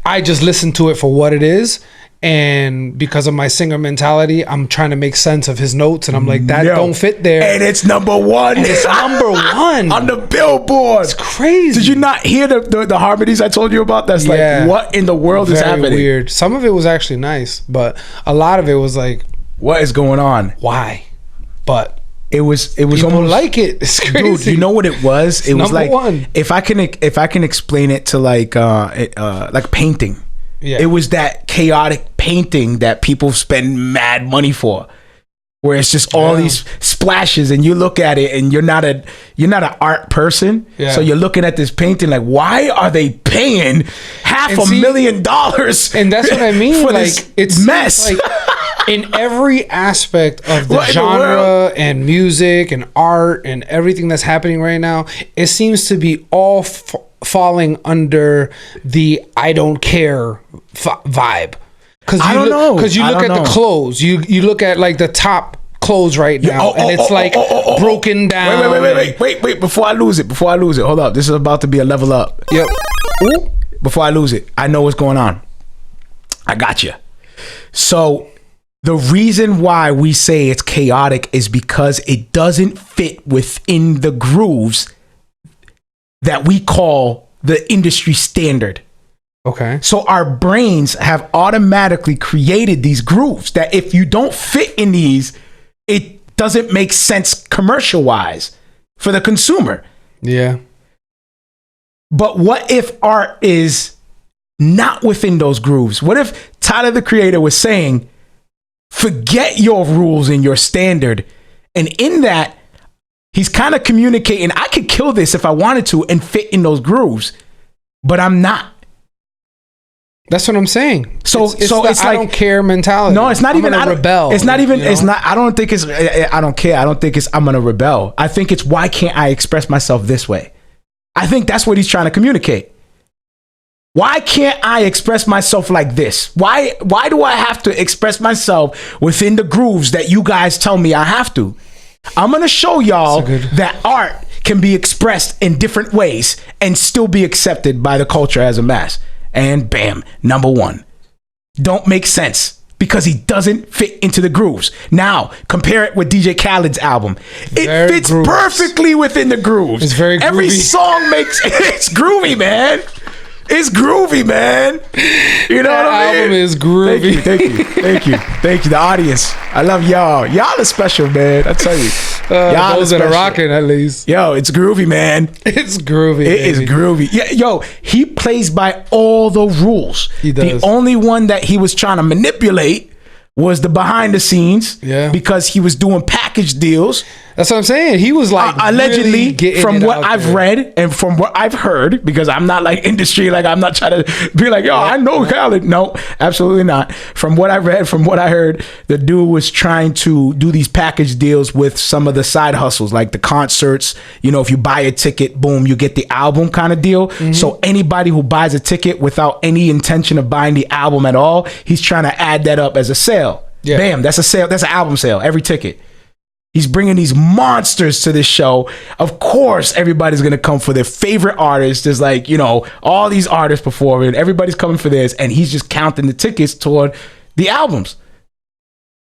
S2: I just listen to it for what it is. And because of my singer mentality, I'm trying to make sense of his notes, and I'm like, that don't fit there.
S1: And it's number one.
S2: And it's number one
S1: on the Billboard.
S2: It's crazy.
S1: Did you not hear the harmonies I told you about? That's like, what in the world is happening?
S2: Weird. Some of it was actually nice, but a lot of it was like,
S1: what is going on?
S2: Why? But it was
S1: people
S2: almost like it. It's crazy.
S1: Dude, you know what it was? It was
S2: number
S1: like
S2: one.
S1: If I can explain it to like painting. Yeah. It was that chaotic painting that people spend mad money for, where it's just all these splashes, and you look at it and you're not an art person. Yeah. So you're looking at this painting like, why are they paying $500,000?
S2: And that's what I mean.
S1: For
S2: like,
S1: this
S2: it's
S1: mess.
S2: Like, in every aspect of the genre and music and art and everything that's happening right now, it seems to be all falling under the I don't care vibe. Because you look at the clothes, you look at like the top clothes right now, and it's like broken down.
S1: Wait! Before I lose it, hold up. This is about to be a level up.
S2: Yep.
S1: Ooh. Before I lose it, I know what's going on. I got you. So the reason why we say it's chaotic is because it doesn't fit within the grooves that we call the industry standard.
S2: Okay.
S1: So our brains have automatically created these grooves that if you don't fit in these, it doesn't make sense commercial wise for the consumer.
S2: Yeah.
S1: But what if art is not within those grooves? What if Tyler, the Creator, was saying, forget your rules and your standard, and in that, he's kind of communicating, I could kill this if I wanted to and fit in those grooves, but I'm not.
S2: That's what I'm saying.
S1: So it's like,
S2: I don't care mentality.
S1: No, it's not even
S2: I rebel.
S1: It's not even. You know? It's not. I don't think it's. I don't care. I don't think it's. I'm gonna rebel. I think it's, why can't I express myself this way? I think that's what he's trying to communicate. Why can't I express myself like this? Why do I have to express myself within the grooves that you guys tell me I have to? I'm going to show y'all that art can be expressed in different ways and still be accepted by the culture as a mass. And bam, number one. Don't make sense because he doesn't fit into the grooves. Now, compare it with DJ Khaled's album. It fits perfectly within the grooves.
S2: It's very groovy.
S1: Every song it's groovy, man. It's groovy, man. You know what I mean?
S2: Album is groovy.
S1: Thank you. The audience, I love y'all. Y'all are special, man. I tell you, y'all
S2: those that are rocking at least.
S1: Yo, it's groovy, man.
S2: It's groovy.
S1: It is groovy. Yeah, yo, he plays by all the rules.
S2: He does.
S1: The only one that he was trying to manipulate was the behind the scenes.
S2: Yeah.
S1: Because he was doing package deals
S2: That's what I'm saying. He was like
S1: allegedly,
S2: really
S1: from what I've read and from what I've heard, because I'm not like industry, like I'm not trying to be like, yo, I know Khaled. No, absolutely not. From what I read, from what I heard, the dude was trying to do these package deals with some of the side hustles, like the concerts. You know, if you buy a ticket, boom, you get the album kind of deal. So anybody who buys a ticket without any intention of buying the album at all, he's trying to add that up as a sale. Yeah. Bam, that's a sale. That's an album sale, every ticket. He's bringing these monsters to this show. Of course, everybody's going to come for their favorite artist. There's like, you know, all these artists performing. Everybody's coming for theirs. And he's just counting the tickets toward the albums.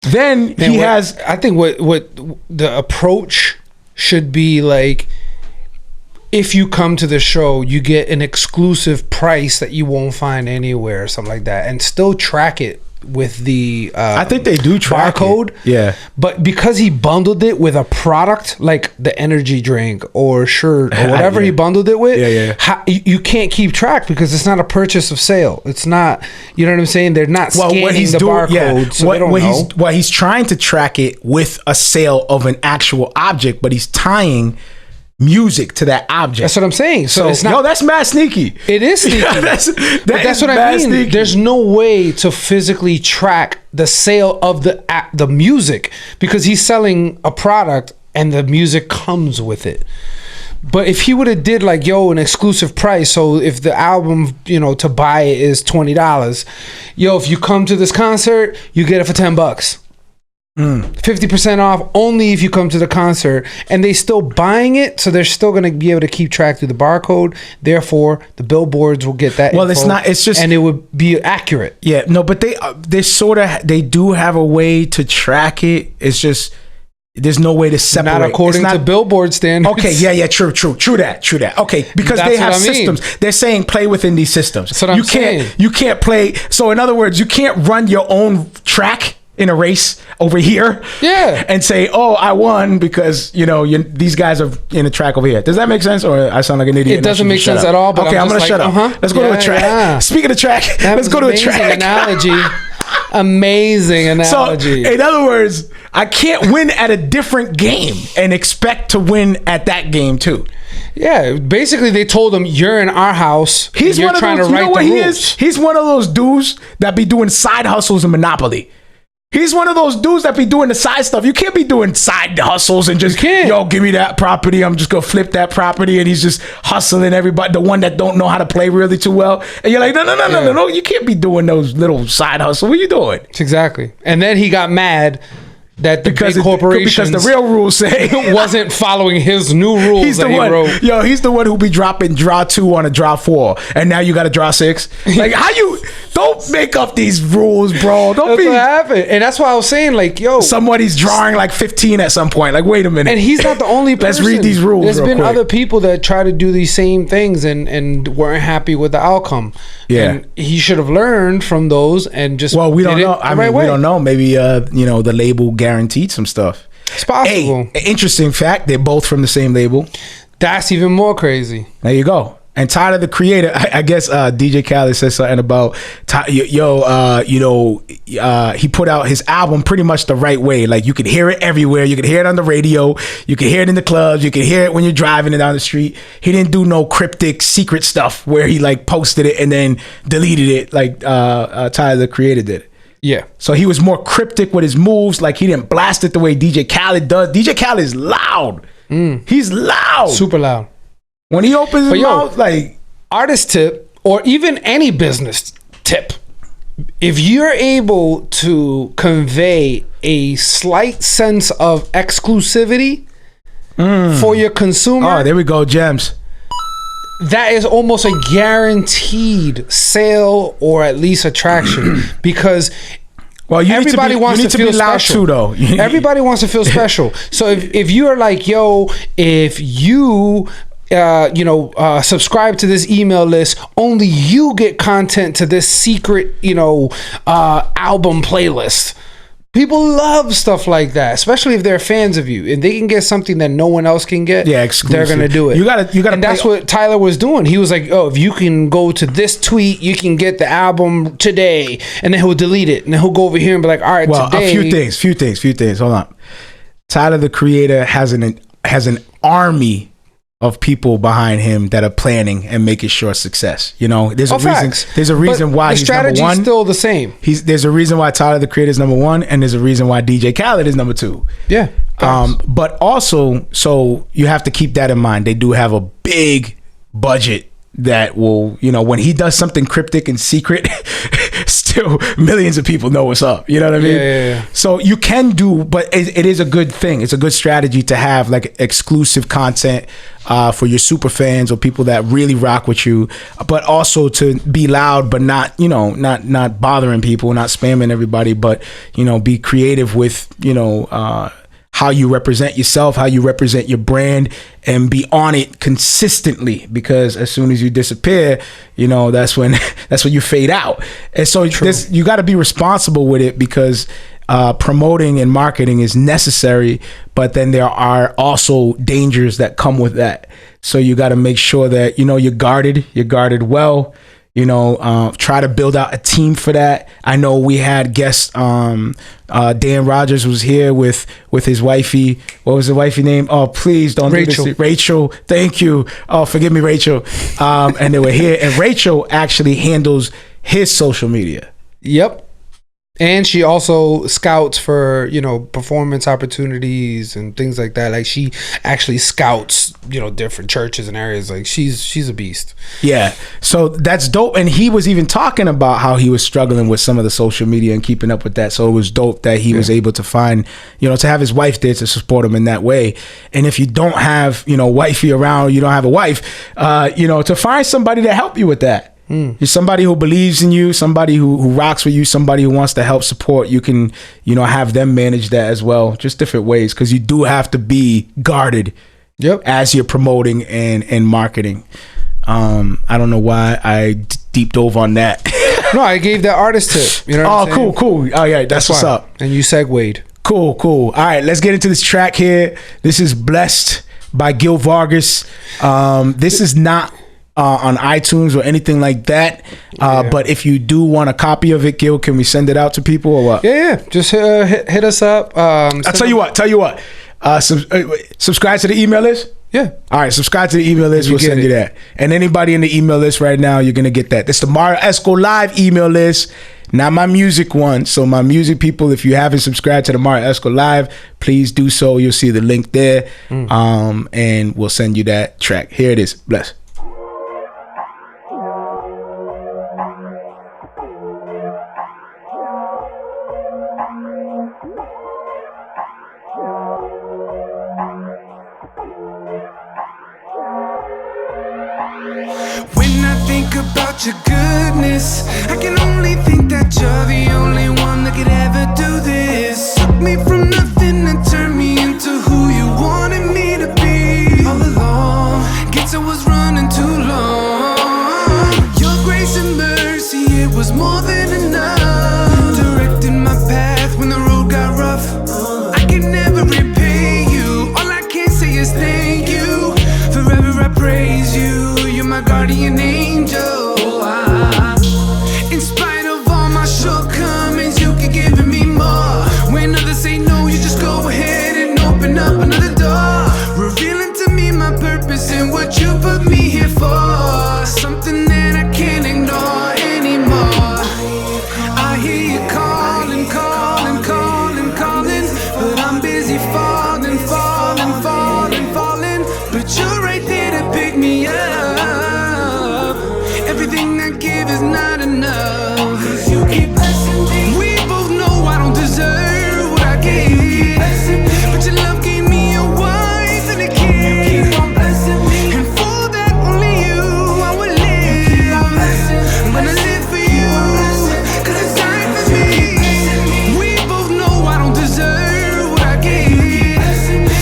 S1: Then I
S2: think what the approach should be like, if you come to the show, you get an exclusive price that you won't find anywhere or something like that. And still track it with the
S1: I think they do track
S2: barcode.
S1: Yeah, but
S2: because he bundled it with a product like the energy drink or shirt or whatever he bundled it with, you can't keep track because it's not a purchase of sale. It's not, you know what I'm saying? They're not scanning the barcode, so they don't know.
S1: He's trying to track it with a sale of an actual object, but he's tying music to that object.
S2: That's what I'm saying. So it's not.
S1: No, that's mad sneaky.
S2: It is sneaky. That's what I mean. Sneaky. There's no way to physically track the sale of the music because he's selling a product and the music comes with it. But if he would have did like, an exclusive price, so if the album, to buy it is $20, if you come to this concert, you get it for $10. 50% off only if you come to the concert, and they still buying it, so they're still going to be able to keep track through the barcode. Therefore, the billboards will get that.
S1: Well, info, it's not. It's just,
S2: and it would be accurate.
S1: Yeah, no, but they do have a way to track it. It's just there's no way to separate.
S2: Not according to billboard standards.
S1: Okay, yeah, true that. Okay, because they have systems. They're saying play within these systems.
S2: That's what I'm saying.
S1: You can't play. So in other words, you can't run your own track in a race over here, and say, "Oh, I won because these guys are in a track over here." Does that make sense, or I sound like an idiot?
S2: It doesn't make sense at all. But
S1: okay, I'm gonna shut up. Let's go to a track. Yeah. Speaking of track, let's go to a track.
S2: Analogy. Amazing analogy.
S1: So, in other words, I can't win at a different game and expect to win at that game too.
S2: Yeah, basically they told him you're in our house.
S1: He's one of those. You know what he is? He's one of those dudes that be doing side hustles in Monopoly. He's one of those dudes that be doing the side stuff. You can't be doing side hustles and just, give me that property. I'm just going to flip that property. And he's just hustling everybody, the one that don't know how to play really too well. And you're like, no. You can't be doing those little side hustles. What are you doing?
S2: Exactly. And then he got mad that the big corporations,
S1: because the real rules say
S2: wasn't following his new rules he wrote.
S1: Yo, he's the one who be dropping draw 2 on a draw 4, and now you got to draw 6. Like, how you don't make up these rules, bro?
S2: That's what happened, and that's why I was saying, like,
S1: somebody's drawing like 15 at some point. Like, wait a minute,
S2: and he's not the only person.
S1: Let's read these rules.
S2: There's been other people that try to do these same things and weren't happy with the outcome.
S1: Yeah,
S2: and he should have learned from those and just.
S1: Well, we don't know. I mean, we don't know. Maybe the label guaranteed some stuff.
S2: It's possible.
S1: Hey, interesting fact, they're both from the same label.
S2: That's even more crazy.
S1: There you go. And Tyler, the creator, I guess DJ Khaled said something about he put out his album pretty much the right way. Like, you could hear it everywhere. You could hear it on the radio. You could hear it in the clubs. You could hear it when you're driving it down the street. He didn't do no cryptic secret stuff where he like posted it and then deleted it like Tyler, the creator, did.
S2: Yeah.
S1: So he was more cryptic with his moves. Like, he didn't blast it the way DJ Khaled does. DJ Khaled is loud. He's loud.
S2: Super loud.
S1: When he opens his mouth, like...
S2: Artist tip, or even any business tip, if you're able to convey a slight sense of exclusivity for your consumer...
S1: Oh, there we go, gems.
S2: That is almost a guaranteed sale or at least attraction because everybody wants to feel special. Though. Everybody wants to feel special. So if you are like, if you subscribe to this email list, only you get content to this secret album playlist. People love stuff like that, especially if they're fans of you and they can get something that no one else can get.
S1: Yeah, exclusive.
S2: They're gonna do it.
S1: You gotta.
S2: And that's what Tyler was doing. He was like, "Oh, if you can go to this tweet, you can get the album today," and then he'll delete it, and then he'll go over here and be like, "All right, today."
S1: A few things. Hold on. Tyler the Creator has an army of people behind him that are planning and making sure success. You know, there's a reason. There's a reason why he's number one. The
S2: strategy's still the same.
S1: There's a reason why Tyler the Creator is number one, and there's a reason why DJ Khaled is number two.
S2: Yeah.
S1: But also, so you have to keep that in mind. They do have a big budget that will, you know, when he does something cryptic and secret, still millions of people know what's up. You know what I mean?
S2: Yeah.
S1: So you can do, but it is a good thing. It's a good strategy to have like exclusive content for your super fans or people that really rock with you, but also to be loud, but not, you know, not bothering people, not spamming everybody, but, you know, be creative with, you know, how you represent yourself, how you represent your brand, and be on it consistently, because as soon as you disappear, you know, that's when you fade out. And so you got to be responsible with it, because promoting and marketing is necessary, but then there are also dangers that come with that. So you got to make sure that, you know, you're guarded well. You know, try to build out a team for that. I know we had guests. Dan Rogers was here with his wifey. What was the wifey name? Oh, please don't
S2: Rachel.
S1: do this. Rachel. Thank you. Oh, forgive me, Rachel. And they were here. And Rachel actually handles his social media.
S2: Yep. And she also scouts for, you know, performance opportunities and things like that. Like, she actually scouts, you know, different churches and areas. Like, she's a beast.
S1: Yeah. So that's dope. And he was even talking about how he was struggling with some of the social media and keeping up with that. So it was dope that he was able to find, you know, to have his wife there to support him in that way. And if you don't have, you know, wifey around, you don't have a wife, you know, to find somebody to help you with that. You're somebody who believes in you, somebody who rocks with you, somebody who wants to help support. You can, you know, have them manage that as well, just different ways, because you do have to be guarded as you're promoting and marketing. I don't know why I deep dove on that.
S2: No, I gave that artist tip. You know what I'm saying?
S1: Cool. Oh yeah, that's what's up.
S2: And you segued.
S1: Cool. All right, let's get into this track here. This is Blessed by Gil Vargas. This is not on iTunes or anything like that, but if you do want a copy of it, Gil, can we send it out to people or what?
S2: Yeah, just hit us up.
S1: I'll tell you what, subscribe to the email list.
S2: Yeah.
S1: All right, subscribe to the email list. We'll send you that. And anybody in the email list right now, you're gonna get that. This is the Marrio Esco Live email list, not my music one. So my music people, if you haven't subscribed to the Marrio Esco Live, please do so. You'll see the link there, and we'll send you that track. Here it is. Bless.
S3: About your goodness, I can only think that you're the only one that could ever do this. Took me from nothing and turned me into who you wanted me to be. All along, guess I was running too long. Your grace and mercy, it was more than enough. Directing my path when the road got rough. I can never repay you. All I can say is thank you. Forever I praise you. You're my guardian angel. In spite of all my shortcomings, you keep giving me more. When others say no, you just go ahead and open up another door, revealing to me my purpose and what you put me here for. Something that I can't ignore anymore. I hear you calling, calling, calling, calling, but I'm busy falling, falling, falling, falling. But you're right there to pick me up. Everything I give is not enough. 'Cause you keep blessing me. We both know I don't deserve what I gave, but your love gave me a wife and a kid. You keep on blessing me, and for that only you I will live. You keep on blessing me. I'm gonna live for you, 'cause it's time for me. We both know I don't deserve what I gave,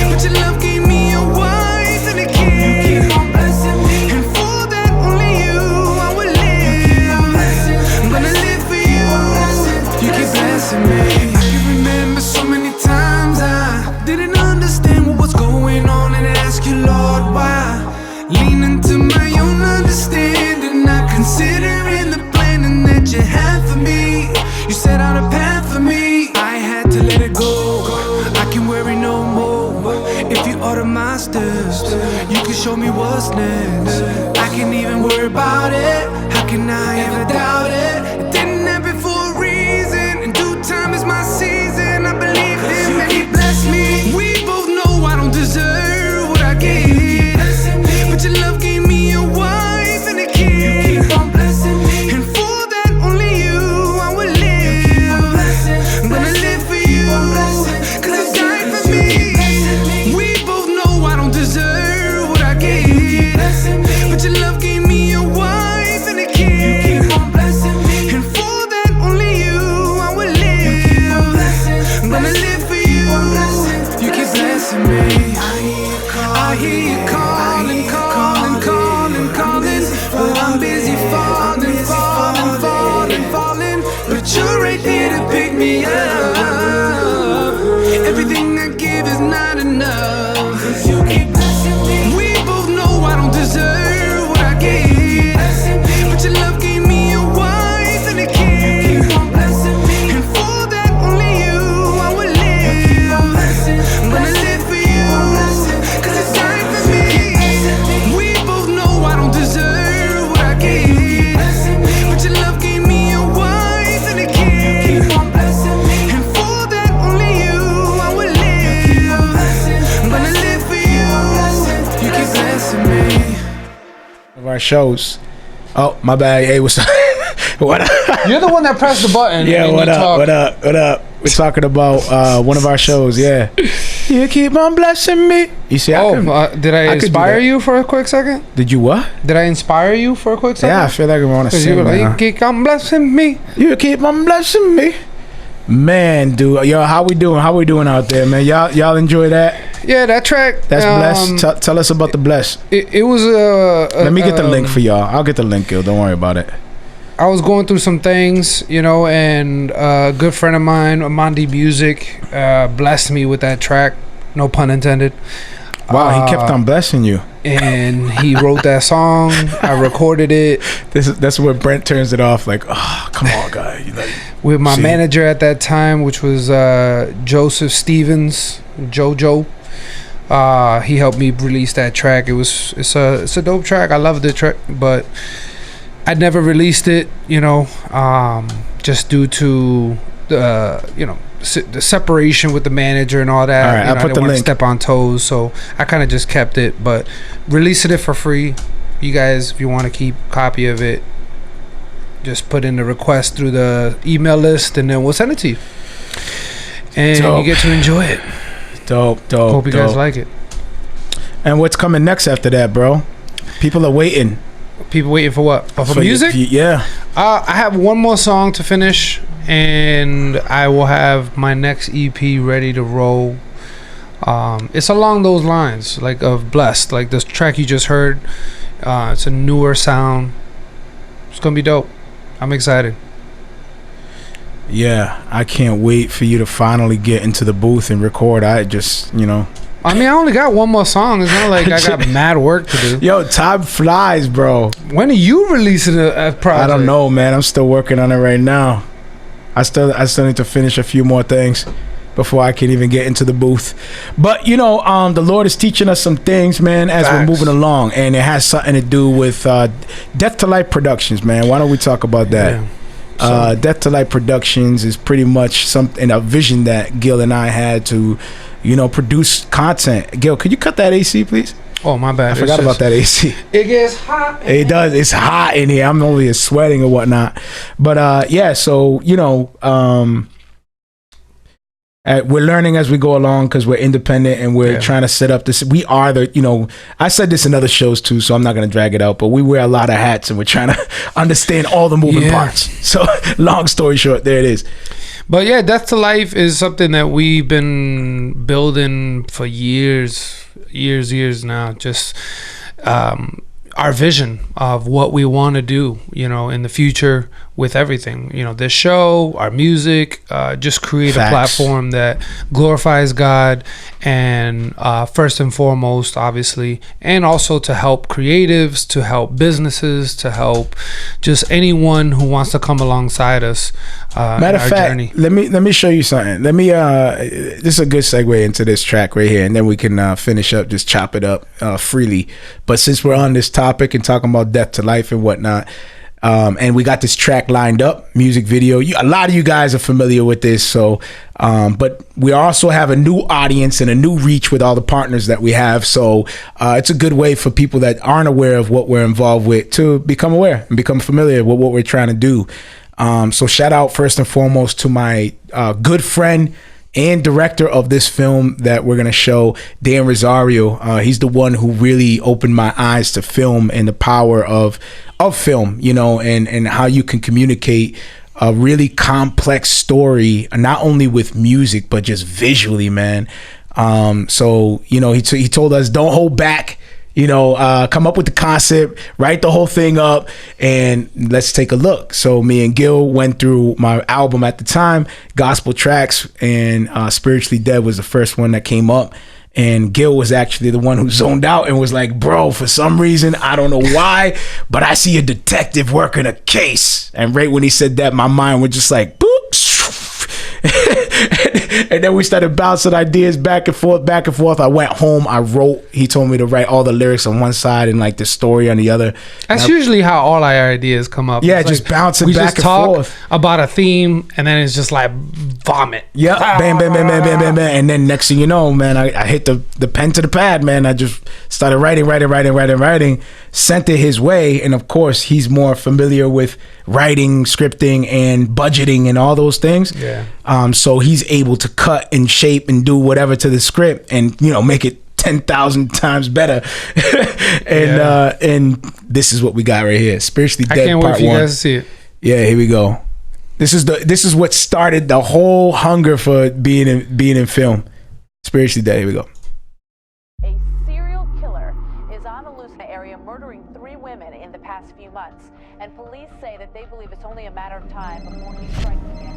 S3: but your love gave me a wife and a kid. You keep on blessing me, and for that only you I will live. I'm gonna live for you. You keep blessing me. I can remember so many times I didn't understand what was going on and ask you, Lord, why. Leaning to my own understanding, not considering the planning that you had for me. You set out a path for me. I had to let it go. I can worry no more. of my steps. You can show me what's next. I can't even worry about it. How can I ever doubt it? It didn't happen for a reason, and due time is my season. I believe him and he blessed me. We both know I don't deserve what I get, but your love gave me a wife and a kid. You keep on blessing me, and for that only you I will live. I'm gonna live for you, cause you died for me. We both know I don't deserve what I get, but your love gave me a wife and a kid. You keep on blessing me, and for that only you I will live. I'm gonna live for you. You keep blessing me. I hear you calling, calling, calling, calling, but I'm busy falling, falling, falling, falling. But you're right there to pick me up. Everything I give is not enough. You keep blessing me. We both know I don't deserve what I get, but your love gave me a wife and a kid. You keep on blessing me, and for that only you I will live. I'm gonna live for you, cause it's time for me. We both know I don't deserve what I get, but your love gave me a wife and a kid. You keep on blessing me, and for that only you I will live. I'm gonna live for you. You keep blessing me.
S1: Of our shows. Oh, my bad. Hey, what's up? What up?
S2: You're the one that pressed the button.
S1: Yeah,
S2: and
S1: what
S2: you
S1: up?
S2: talk.
S1: What up? What up? We're talking about one of our shows. Yeah. You keep on blessing me. You see,
S2: Oh, did I
S1: could do
S2: inspire
S1: that.
S2: you for a quick second?
S1: Did you what?
S2: Did I inspire you for a quick second?
S1: Yeah, I feel like I want to
S2: Because
S1: sing.
S2: you were
S1: Right
S2: like,
S1: now.
S2: keep on blessing me.
S1: You keep on blessing me. Man, dude, yo, how we doing? How we doing out there, man? Y'all enjoy that?
S2: Yeah, that track.
S1: That's Bless. Tell us about the Bless.
S2: It was
S1: Let me get the link for y'all. I'll get the link, yo. Don't worry about it.
S2: I was going through some things, you know, and a good friend of mine, Amandi Music, blessed me with that track. No pun intended.
S1: Wow, he kept on blessing you.
S2: And he wrote that song. I recorded it
S1: That's where Brent turns it off. Like, oh, come on, guy. You like,
S2: with my
S1: see?
S2: manager at that time, which was Joseph Stevens, JoJo. He helped me release that track. It's a dope track. I love the track, but I never released it, you know, just due to the separation with the manager and all that.
S1: All right,
S2: You know,
S1: I'll put
S2: I didn't
S1: the
S2: want to
S1: link.
S2: step on toes, so I kind of just kept it, but releasing it for free. You guys, if you want to keep a copy of it, just put in the request through the email list, and then we'll send it to you, and
S1: Dope.
S2: you get to enjoy it.
S1: dope.
S2: Hope you guys
S1: dope.
S2: like it.
S1: And what's coming next after that, bro? People are waiting.
S2: People waiting for what? Oh, for music?
S1: Yeah.
S2: I have one more song to finish, and I will have my next EP ready to roll. It's along those lines, like of Blessed, like this track you just heard. It's a newer sound. It's gonna be dope. I'm excited.
S1: Yeah, I can't wait for you to finally get into the booth and record. I just,
S2: I mean, I only got one more song. It's not like I got mad work to do.
S1: Yo, time flies, bro.
S2: When are you releasing a project?
S1: I don't know, man. I'm still working on it right now. I still need to finish a few more things before I can even get into the booth. But the Lord is teaching us some things, man, as we're
S2: Facts.
S1: moving along, and it has something to do with Death to Life Productions, man. Why don't we talk about that?
S2: Yeah.
S1: Death to Life Productions is pretty much a vision that Gil and I had to, produce content. Gil, could you cut that AC, please?
S2: Oh, my bad.
S1: I forgot about that AC.
S2: It gets hot.
S1: It does. It's hot in here. I'm only sweating or whatnot. But yeah, so we're learning as we go along because we're independent and we're trying to set up this. We are I said this in other shows too, so I'm not going to drag it out, but we wear a lot of hats and we're trying to understand all the moving parts. So long story short, there it is.
S2: But yeah, Death to Life is something that we've been building for years now. Just our vision of what we want to do, in the future with everything. You know, this show, our music, just create
S1: Facts.
S2: a platform that glorifies God, and first and foremost, obviously, and also to help creatives, to help businesses, to help just anyone who wants to come alongside us.
S1: Matter of fact,
S2: journey.
S1: let me show you something. This is a good segue into this track right here, and then we can finish up, just chop it up freely. But since we're on this topic and talking about death to life and whatnot, and we got this track lined up, music video. A lot of you guys are familiar with this, so but we also have a new audience and a new reach with all the partners that we have. So it's a good way for people that aren't aware of what we're involved with to become aware and become familiar with what we're trying to do. So shout out first and foremost to my good friend and director of this film that we're going to show, Dan Rosario. He's the one who really opened my eyes to film and the power of film, you know, and how you can communicate a really complex story, not only with music, but just visually, man. So, you know, he told us, don't hold back. You know, come up with the concept, write the whole thing up, and let's take a look. So me and Gil went through my album at the time, Gospel Tracks, and Spiritually Dead was the first one that came up. And Gil was actually the one who zoned out and was like, bro, for some reason, I don't know why, but I see a detective working a case. And right when he said that, my mind was just like, boop. And then we started bouncing ideas back and forth. I went home, I wrote. He told me to write all the lyrics on one side and like the story on the other.
S2: That's usually how all our ideas come up.
S1: Yeah,
S2: it's
S1: just
S2: like
S1: bouncing
S2: we
S1: back
S2: just
S1: and
S2: talk
S1: forth
S2: about a theme, and then it's just like vomit.
S1: Yeah, bam, bam, bam, bam, bam, bam, bam. And then next thing you know, man, I hit the pen to the pad, man. I just started writing, sent it his way. And of course, he's more familiar with writing, scripting, and budgeting and all those things.
S2: Yeah.
S1: So he's able to cut and shape and do whatever to the script and, you know, make it 10,000 times better. And this is what we got right here. Spiritually Dead.
S2: I can't wait
S1: Part
S2: for you
S1: 1.
S2: guys to see it.
S1: Yeah, here we go. This is what started the whole hunger for being in film. Spiritually Dead. Here we go.
S4: A serial killer is on the loose in the area, murdering 3 women in the past few months, and police say that they believe it's only a matter of time before he strikes again.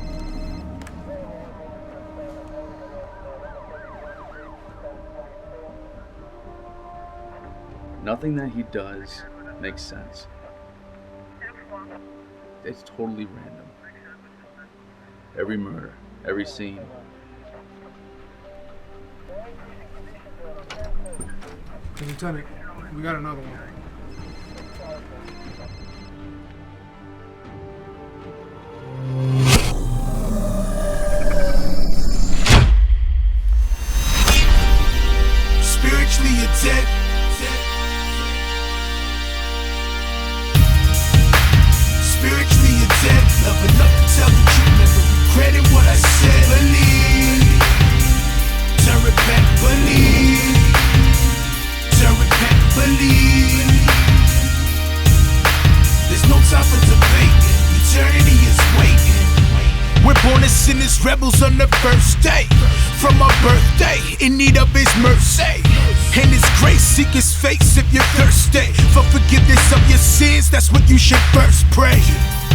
S5: Nothing that he does makes sense. It's totally random. Every murder, every scene.
S2: Lieutenant, we got another one.
S3: Spiritually you're dead. Spiritually you're dead. Love enough to tell the truth, never regretted what I said. Believe, turn it back, believe. Turn it back, believe. There's no time for debate. Eternity is waiting. We're born as sinners, rebels on the first day. From our birthday, in need of his mercy. And his grace, seek his face if you're thirsty. For forgiveness of your sins, that's what you should first pray.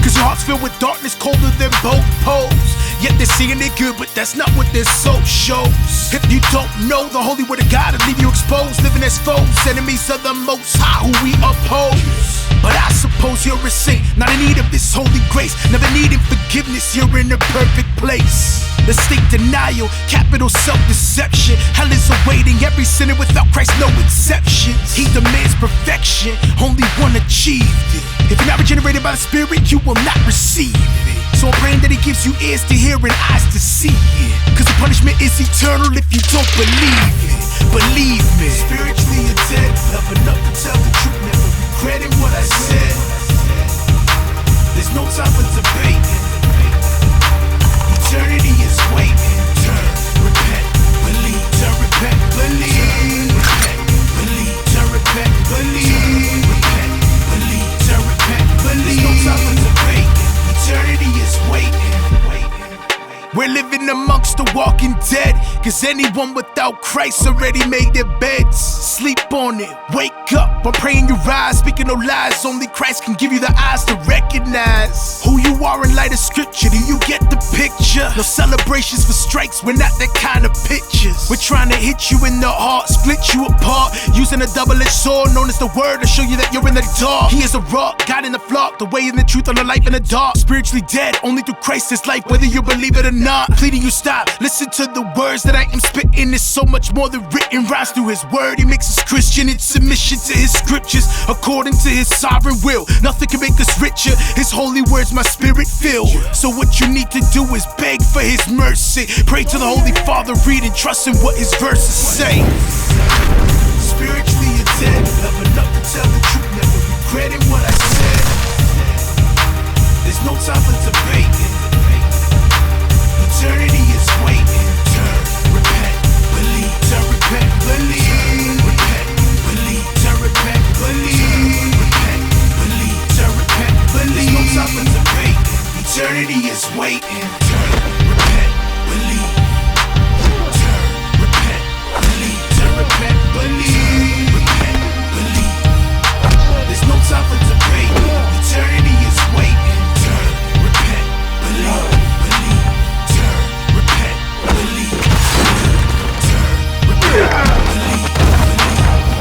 S3: Cause your heart's filled with darkness, colder than both poles. Yet they're seeing it good, but that's not what their soul shows. If you don't know the holy word of God, it'll leave you exposed. Living as foes, enemies of the most high who we oppose. But I suppose you're a saint, not in need of this holy grace. Never needing forgiveness, you're in a perfect place. The state denial, capital self-deception. Hell is awaiting every sinner without Christ, no exceptions. He demands perfection, only one achieved it. If you're not regenerated by the Spirit, you will not receive it. So I'm praying that he gives you ears to hear and eyes to see it. Cause the punishment is eternal if you don't believe it. Believe me. Spiritually you're dead, love enough to tell the truth, never regretted what I said. There's no time for debate. Eternity is waiting. Turn, repent, believe. Turn, repent, believe. Repent, believe. Turn, repent, believe. Repent, believe. Turn, repent, believe. There's no time for debate. Eternity is waiting. We're living
S6: living amongst the walking dead. Cause anyone without Christ already made their beds. Sleep on it, wake up, I'm praying you rise. Speaking no lies, only Christ can give you the eyes to recognize who you are in light of scripture. Do you get the picture? No celebrations for strikes, we're not that kind of pictures. We're trying to hit you in the heart, split you apart, using a double-edged sword known as the word to show you that you're in the dark. He is a rock, God in the flock, the way and the truth and the life in the dark. Spiritually dead, only through Christ is life, whether you believe it or not. Pleading you stop, listen to the words that I am spitting. It's so much more than written rhymes through his word. He makes us Christian in submission to his scriptures, according to his sovereign will. Nothing can make us richer, his holy words my spirit fill. So what you need to do is beg for his mercy. Pray to the Holy Father, read and trust in what his verses say. Spiritually you're dead, love enough to tell the truth, never regretting what I said. There's no time for debate. Eternity is waiting. Turn, repent, believe. Turn, repent, believe. Repent, believe. Turn, repent, believe. Repent, believe. Turn, repent, believe. There's no time for debate. Eternity is waiting. Turn, repent, believe. Turn, repent, believe. Turn, repent, believe. Repent, believe. There's no time for debate. Eternity is waiting. Turn, repent, believe.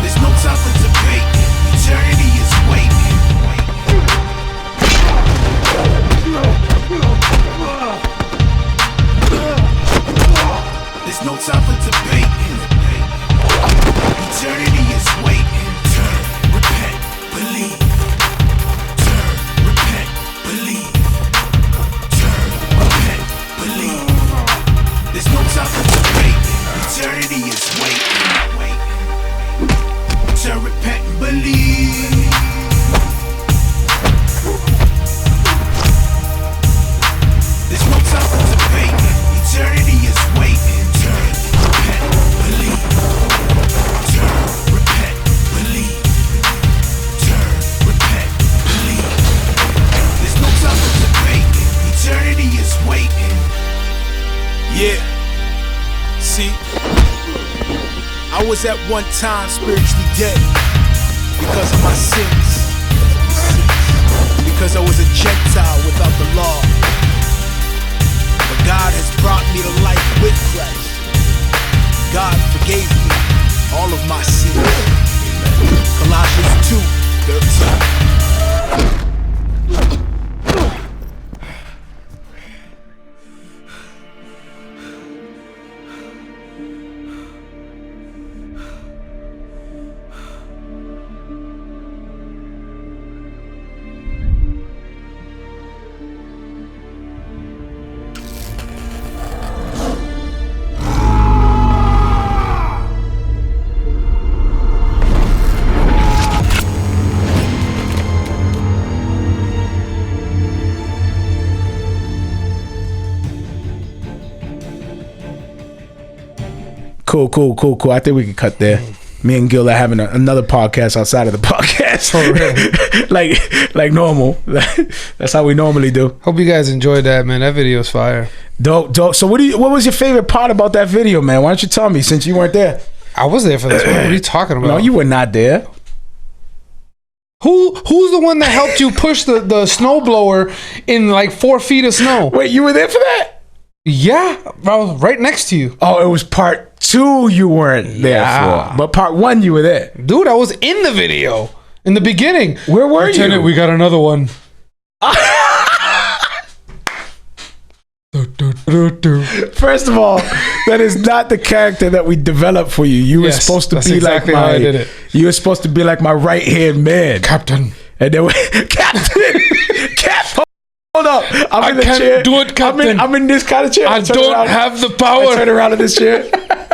S6: There's no time for debate. Eternity is waiting. There's no time for debate. Eternity is waiting. Turn, repent, believe. Turn, repent, believe. Turn, repent, believe. There's no time for debate. Eternity is waiting. Turn, repent, and believe. There's no time for debate. Eternity is waiting. Turn, repent, believe. Turn, repent, believe. Turn, repent, believe. There's no time for debate. Eternity is waiting. Yeah. See, I was at one time spiritually dead because of my sins, because I was a Gentile without the law. But God has brought me to life with Christ. God forgave me all of my sins. Colossians 2:13.
S1: Cool. I think we can cut there. Me and Gil are having another podcast outside of the podcast.
S2: Oh, really?
S1: like normal. That's how we normally do.
S2: Hope you guys enjoyed that, man. That video's fire.
S1: Dope. So what was your favorite part about that video, man? Why don't you tell me, since you weren't there?
S2: I was there for this one. What are you talking about?
S1: No, you were not there.
S2: Who's the one that helped you push the snowblower in like 4 feet of snow?
S1: Wait, you were there for that?
S2: Yeah, I was right next to you.
S1: Oh, it was part 2 you weren't there for. But part 1 you were there.
S2: Dude, I was in the video. In the beginning.
S1: Where were
S2: Lieutenant,
S1: you?
S2: we got another one.
S1: First of all, that is not the character that we developed for you. You were supposed to be
S2: exactly
S1: like
S2: how I did it.
S1: You were supposed to be like my right-hand man.
S2: Captain.
S1: And then Captain. Hold up. I'm in the
S2: can't
S1: chair.
S2: do it, Captain.
S1: I'm in this kind of chair.
S2: I don't have the power.
S1: I turn around in this chair.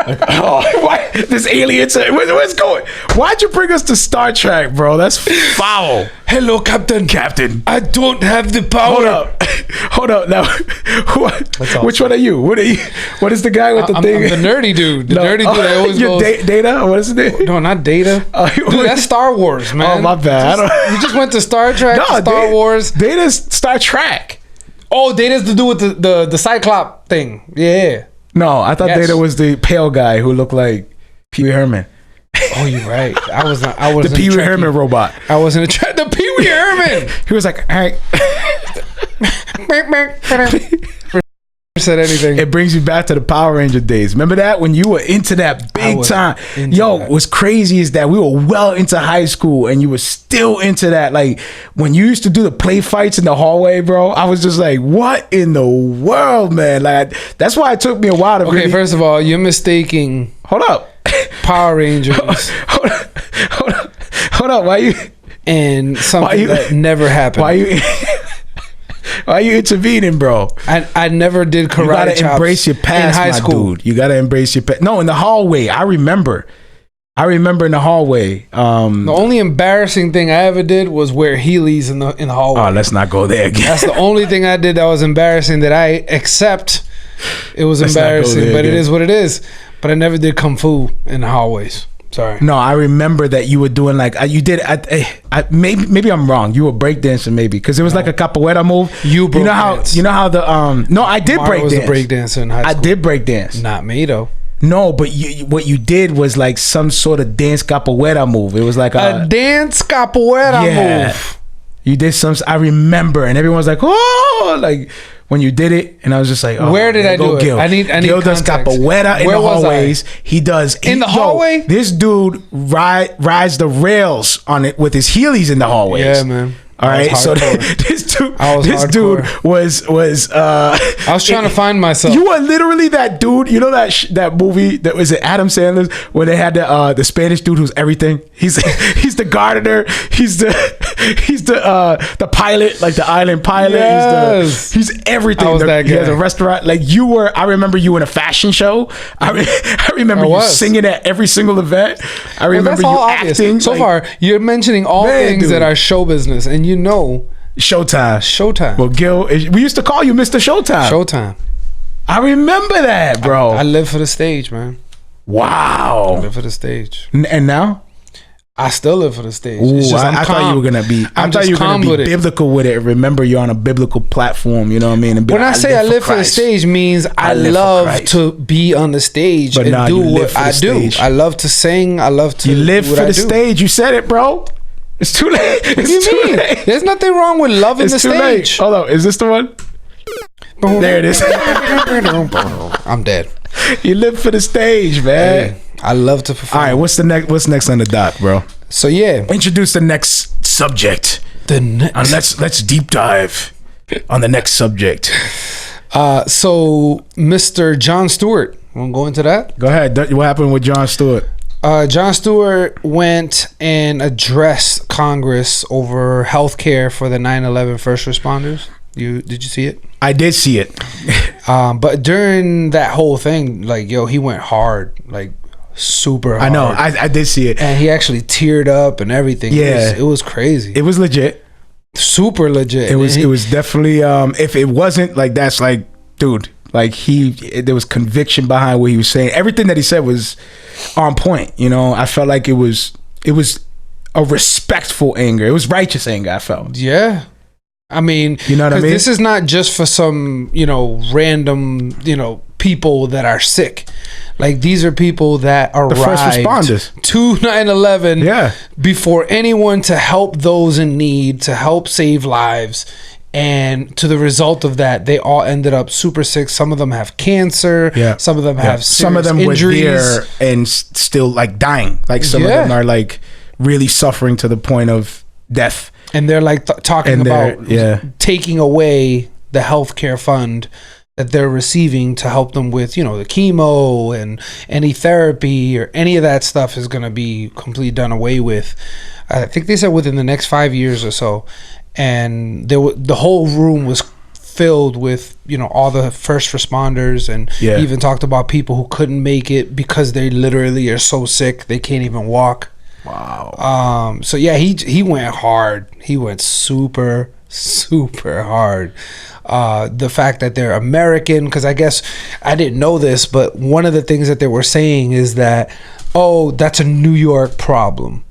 S1: Why? This alien. Where's going? Why'd you bring us to Star Trek, bro? That's foul.
S2: Hello, Captain.
S1: Captain.
S2: I don't have the power.
S1: Hold up. Now, which one are you? What are you? What is the guy with the thing?
S2: I'm the nerdy dude. The nerdy dude that always goes.
S1: Data? What is his name?
S2: No, not Data. Dude, that's Star Wars, man.
S1: Oh, my bad.
S2: We just went to Star Trek, to Star Wars.
S1: Data's Star Trek.
S2: Oh, Data's to do with the Cyclop thing. Yeah.
S1: No, I thought
S2: Yes.
S1: Data was the pale guy who looked like Pee Wee Herman.
S2: Oh, you're right. I was
S1: The Pee Wee Herman robot.
S2: I wasn't the Pee Wee Herman.
S1: He was like, hey.
S2: Said anything.
S1: It brings you back to the Power Ranger days. Remember that when you were into that big time? Yo, what's crazy is that we were well into high school and you were still into that. Like when you used to do the play fights in the hallway, bro, I was just like, what in the world, man? Like that's why it took me a while to really...
S2: First of all, you're mistaking
S1: Hold up.
S2: Power Rangers
S1: Hold up. Why you...
S2: and something that never happened.
S1: Why you intervening, bro?
S2: I never did karate.
S1: You gotta
S2: chops
S1: embrace your past,
S2: in high school.
S1: dude. You gotta embrace your past. No, in the hallway. I remember in the hallway.
S2: The only embarrassing thing I ever did was wear Heelys in the hallway.
S1: Oh, let's not go there again.
S2: That's the only thing I did that was embarrassing that I accept. It was
S1: Let's not go
S2: embarrassing,
S1: there
S2: but it
S1: again.
S2: is what it is. But I never did kung fu in the hallways. Sorry.
S1: No, I remember that you were doing like you did. Maybe I'm wrong. You were breakdancing maybe because it was like a capoeira move.
S2: You broke
S1: know how the No, I did
S2: Mara was a
S1: breakdance.
S2: breakdancer in high school.
S1: I did breakdance.
S2: Not me though.
S1: No, but what you did was like some sort of dance capoeira move. It was like
S2: A dance capoeira move.
S1: You did some. I remember, and everyone's like, "Oh!" Like when you did it, and I was just like, "Oh,
S2: Where did I do it?
S1: Gil.
S2: I need
S1: Gil does
S2: context.
S1: capoeira in
S2: Where
S1: the
S2: was I?
S1: hallways. He does
S2: In the hallway?
S1: This dude rides the rails on it with his Heelys in the hallways.
S2: Yeah, man.
S1: All
S2: I was
S1: right, so
S2: hardcore.
S1: this dude was
S2: I was trying to find myself.
S1: You were literally that dude. You know that movie that was it Adam Sandler's where they had the Spanish dude who's everything. He's the gardener. He's the pilot, like the island pilot.
S2: Yes.
S1: He's everything.
S2: I was that
S1: He has
S2: guy.
S1: a restaurant. Like you were. I remember you in a fashion show. I remember you singing at every single event. I remember you acting.
S2: So
S1: like,
S2: far, you're mentioning all things that are show business, and you know
S1: Showtime.
S2: Showtime.
S1: Well, Gil, we used to call you Mr. Showtime.
S2: Showtime.
S1: I remember that, bro.
S2: I live for the stage, man. I
S1: Wow.
S2: live for the stage.
S1: And now?
S2: I still live for the stage.
S1: Ooh,
S2: It's just
S1: I thought you were gonna be. I thought you were gonna be biblical with it. Remember, you're on a biblical platform. You know what I mean? And be
S2: When
S1: like,
S2: I say I live for the
S1: Christ.
S2: stage, means I
S1: live for
S2: love
S1: Christ.
S2: to be on the stage
S1: But
S2: and
S1: nah,
S2: do
S1: you live
S2: what
S1: for the
S2: I do.
S1: stage.
S2: I love to sing. I love to.
S1: You live
S2: do what
S1: for
S2: I
S1: the
S2: do.
S1: stage. You said it, bro. It's too late.
S2: What do you mean? There's nothing wrong with loving
S1: It's
S2: the
S1: too late.
S2: stage.
S1: Hold on. Is this the one? There it is.
S2: I'm dead.
S1: You live for the stage, man.
S2: Hey, I love to perform.
S1: All right. What's next on the doc, bro?
S2: So yeah,
S1: Introduce the next subject. And let's deep dive on the next subject.
S2: So Mr. Jon Stewart. Want to go into that?
S1: Go ahead. What happened with Jon Stewart?
S2: Jon Stewart went and addressed Congress over health care for the 9/11 first responders. Did you see it?
S1: I did see it.
S2: But during that whole thing, like, yo, he went hard, like super hard.
S1: I know. I did see it.
S2: And he actually teared up and everything.
S1: Yeah.
S2: It was crazy.
S1: It was legit.
S2: Super legit.
S1: It was definitely if it wasn't like that's like dude, like there was conviction behind what he was saying. Everything that he said was on point, you know. I felt like it was a respectful anger. It was righteous anger, I felt.
S2: Yeah. I mean,
S1: you know what I mean?
S2: This is not just for some, random, people that are sick. Like, these are people that arrived
S1: first responders
S2: to 9/11
S1: Yeah.
S2: before anyone to help those in need, to help save lives. And to the result of that, they all ended up super sick. Some of them have cancer.
S1: Yeah.
S2: Some of them have
S1: some of them
S2: injuries.
S1: were there and still like dying. Like some of them are like really suffering to the point of death.
S2: And they're like talking
S1: And
S2: about taking away the healthcare fund that they're receiving to help them with, the chemo and any therapy or any of that stuff is going to be completely done away with. I think they said within the next 5 years or so. And the whole room was filled with, all the first responders, and even talked about people who couldn't make it because they literally are so sick they can't even walk.
S1: Wow.
S2: So yeah, he went hard. He went super hard. The fact that they're American, because I guess I didn't know this, but one of the things that they were saying is that, oh, that's a New York problem.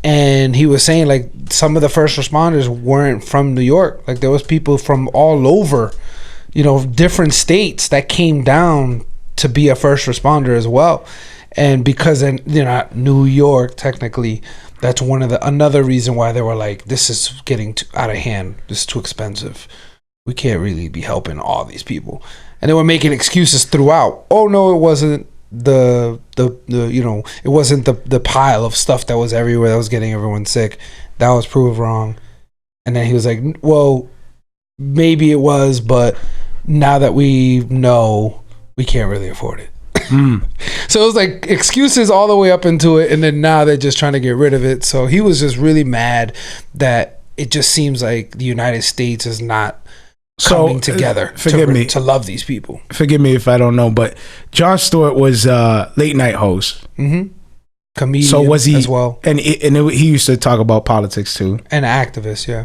S2: And he was saying like some of the first responders weren't from New York. Like there was people from all over, different states that came down to be a first responder as well. And because New York technically, that's another reason why they were like, this is getting out of hand. This is too expensive. We can't really be helping all these people. And they were making excuses throughout. Oh no, it wasn't the it wasn't the pile of stuff that was everywhere that was getting everyone sick. That was proved wrong. And then he was like, well, maybe it was, but now that we know, we can't really afford it. So it was like excuses all the way up into it, and then now they're just trying to get rid of it. So he was just really mad that it just seems like the United States is not coming together to love these people.
S1: Forgive me if I don't know, but Jon Stewart was a late night host.
S2: Comedian.
S1: So was he
S2: as well,
S1: and he used to talk about politics too.
S2: An activist, yeah.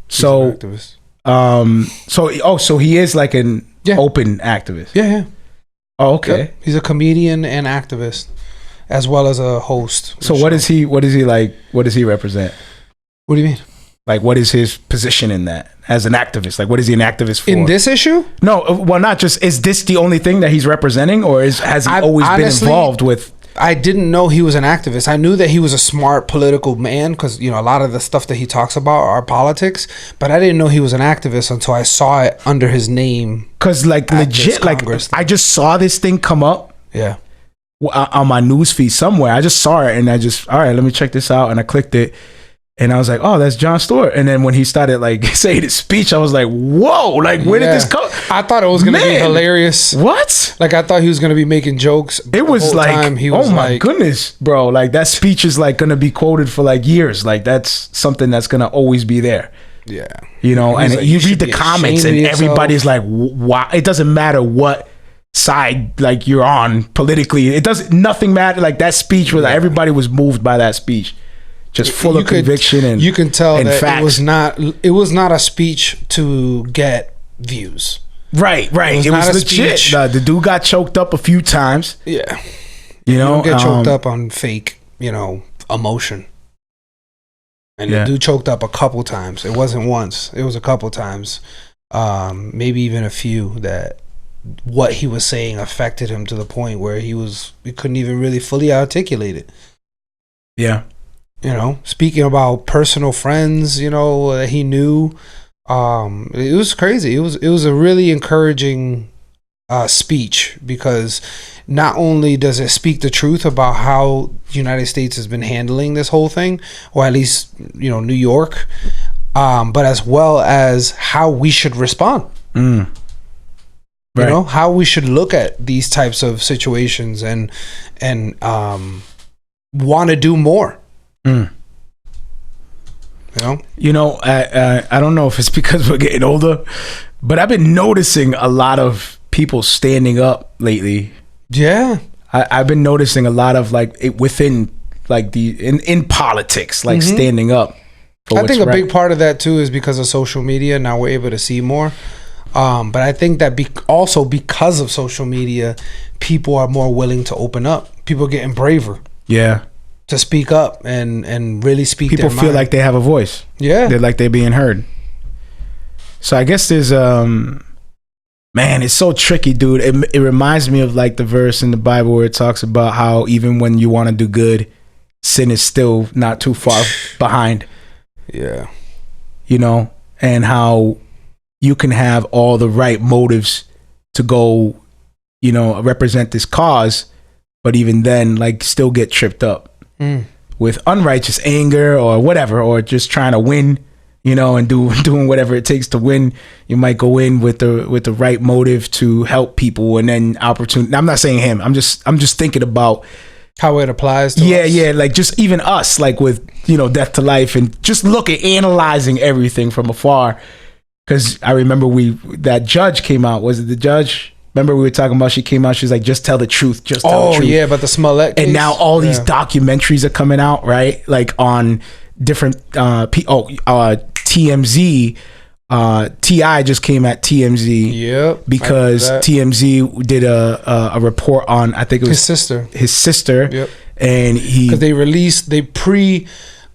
S2: He's
S1: so
S2: an activist.
S1: So he is like an open activist.
S2: Yeah.
S1: Oh, okay.
S2: Yep. He's a comedian and activist, as well as a host.
S1: So what is he like? What does he represent?
S2: What do you mean?
S1: Like, what is his position in that as an activist? Like, what is he an activist for?
S2: In this issue?
S1: No, well, not just. Is this the only thing that he's representing, or has he always been involved with?
S2: I didn't know he was an activist. I knew that he was a smart political man because, a lot of the stuff that he talks about are politics, but I didn't know he was an activist until I saw it under his name.
S1: Because, like, legit, like, I just saw this thing come up.
S2: Yeah.
S1: On my news feed somewhere. I just saw it and all right, let me check this out. And I clicked it. And I was like, oh, that's Jon Stewart. And then when he started like saying his speech, I was like, whoa, like where did this come?
S2: I thought it was going to be hilarious.
S1: What?
S2: Like I thought he was going to be making jokes.
S1: It was like, oh my goodness, bro. Like that speech is like going to be quoted for like years. Like that's something that's going to always be there.
S2: Yeah.
S1: And like, you read the comments and everybody's like, wow. It doesn't matter what side like you're on politically. Nothing matter. Like that speech was everybody was moved by that speech. Just full of conviction and
S2: you can tell that
S1: facts.
S2: It was not a speech to get views.
S1: Right. It was legit. The dude got choked up a few times.
S2: Yeah. You don't get choked up on fake, emotion. And the dude choked up a couple times. It wasn't once. It was a couple times. Maybe even a few that what he was saying affected him to the point where he couldn't even really fully articulate it.
S1: Yeah.
S2: Speaking about personal friends, that he knew, it was crazy. It was a really encouraging speech because not only does it speak the truth about how the United States has been handling this whole thing, or at least New York, but as well as how we should respond. Right. How we should look at these types of situations and want to do more. I don't know if it's because we're getting older, but I've been noticing a lot of people standing up lately. Yeah, I've been noticing a lot of like within like in politics, like standing up. I think a big part of that too is because of social media. Now we're able to see more. But I think that also because of social media, people are more willing to open up. People are getting braver.
S1: Yeah.
S2: To speak up and really speak
S1: people
S2: their
S1: feel
S2: mind.
S1: Like they have a voice.
S2: Yeah.
S1: They're like they're being heard. So I guess there's man, it's so tricky, dude. It reminds me of like the verse in the Bible where it talks about how even when you want to do good, sin is still not too far behind.
S2: Yeah.
S1: And how you can have all the right motives to go, represent this cause, but even then like still get tripped up. With unrighteous anger or whatever, or just trying to win, and doing whatever it takes to win. You might go in with the right motive to help people, and then opportunity. I'm not saying him. I'm just thinking about
S2: how it applies to us.
S1: Yeah, like just even us, like with death to life, and just analyzing everything from afar. Because I remember that judge came out. Was it the judge? Remember we were talking about, she came out, she's like, just tell the truth, just tell the truth. Oh yeah,
S2: but the Smollett case.
S1: And now all these documentaries are coming out, right? Like on different TMZ. T.I. just came at TMZ.
S2: Yep.
S1: Because TMZ did a report on, I think it was
S2: his sister.
S1: Yep. And because
S2: they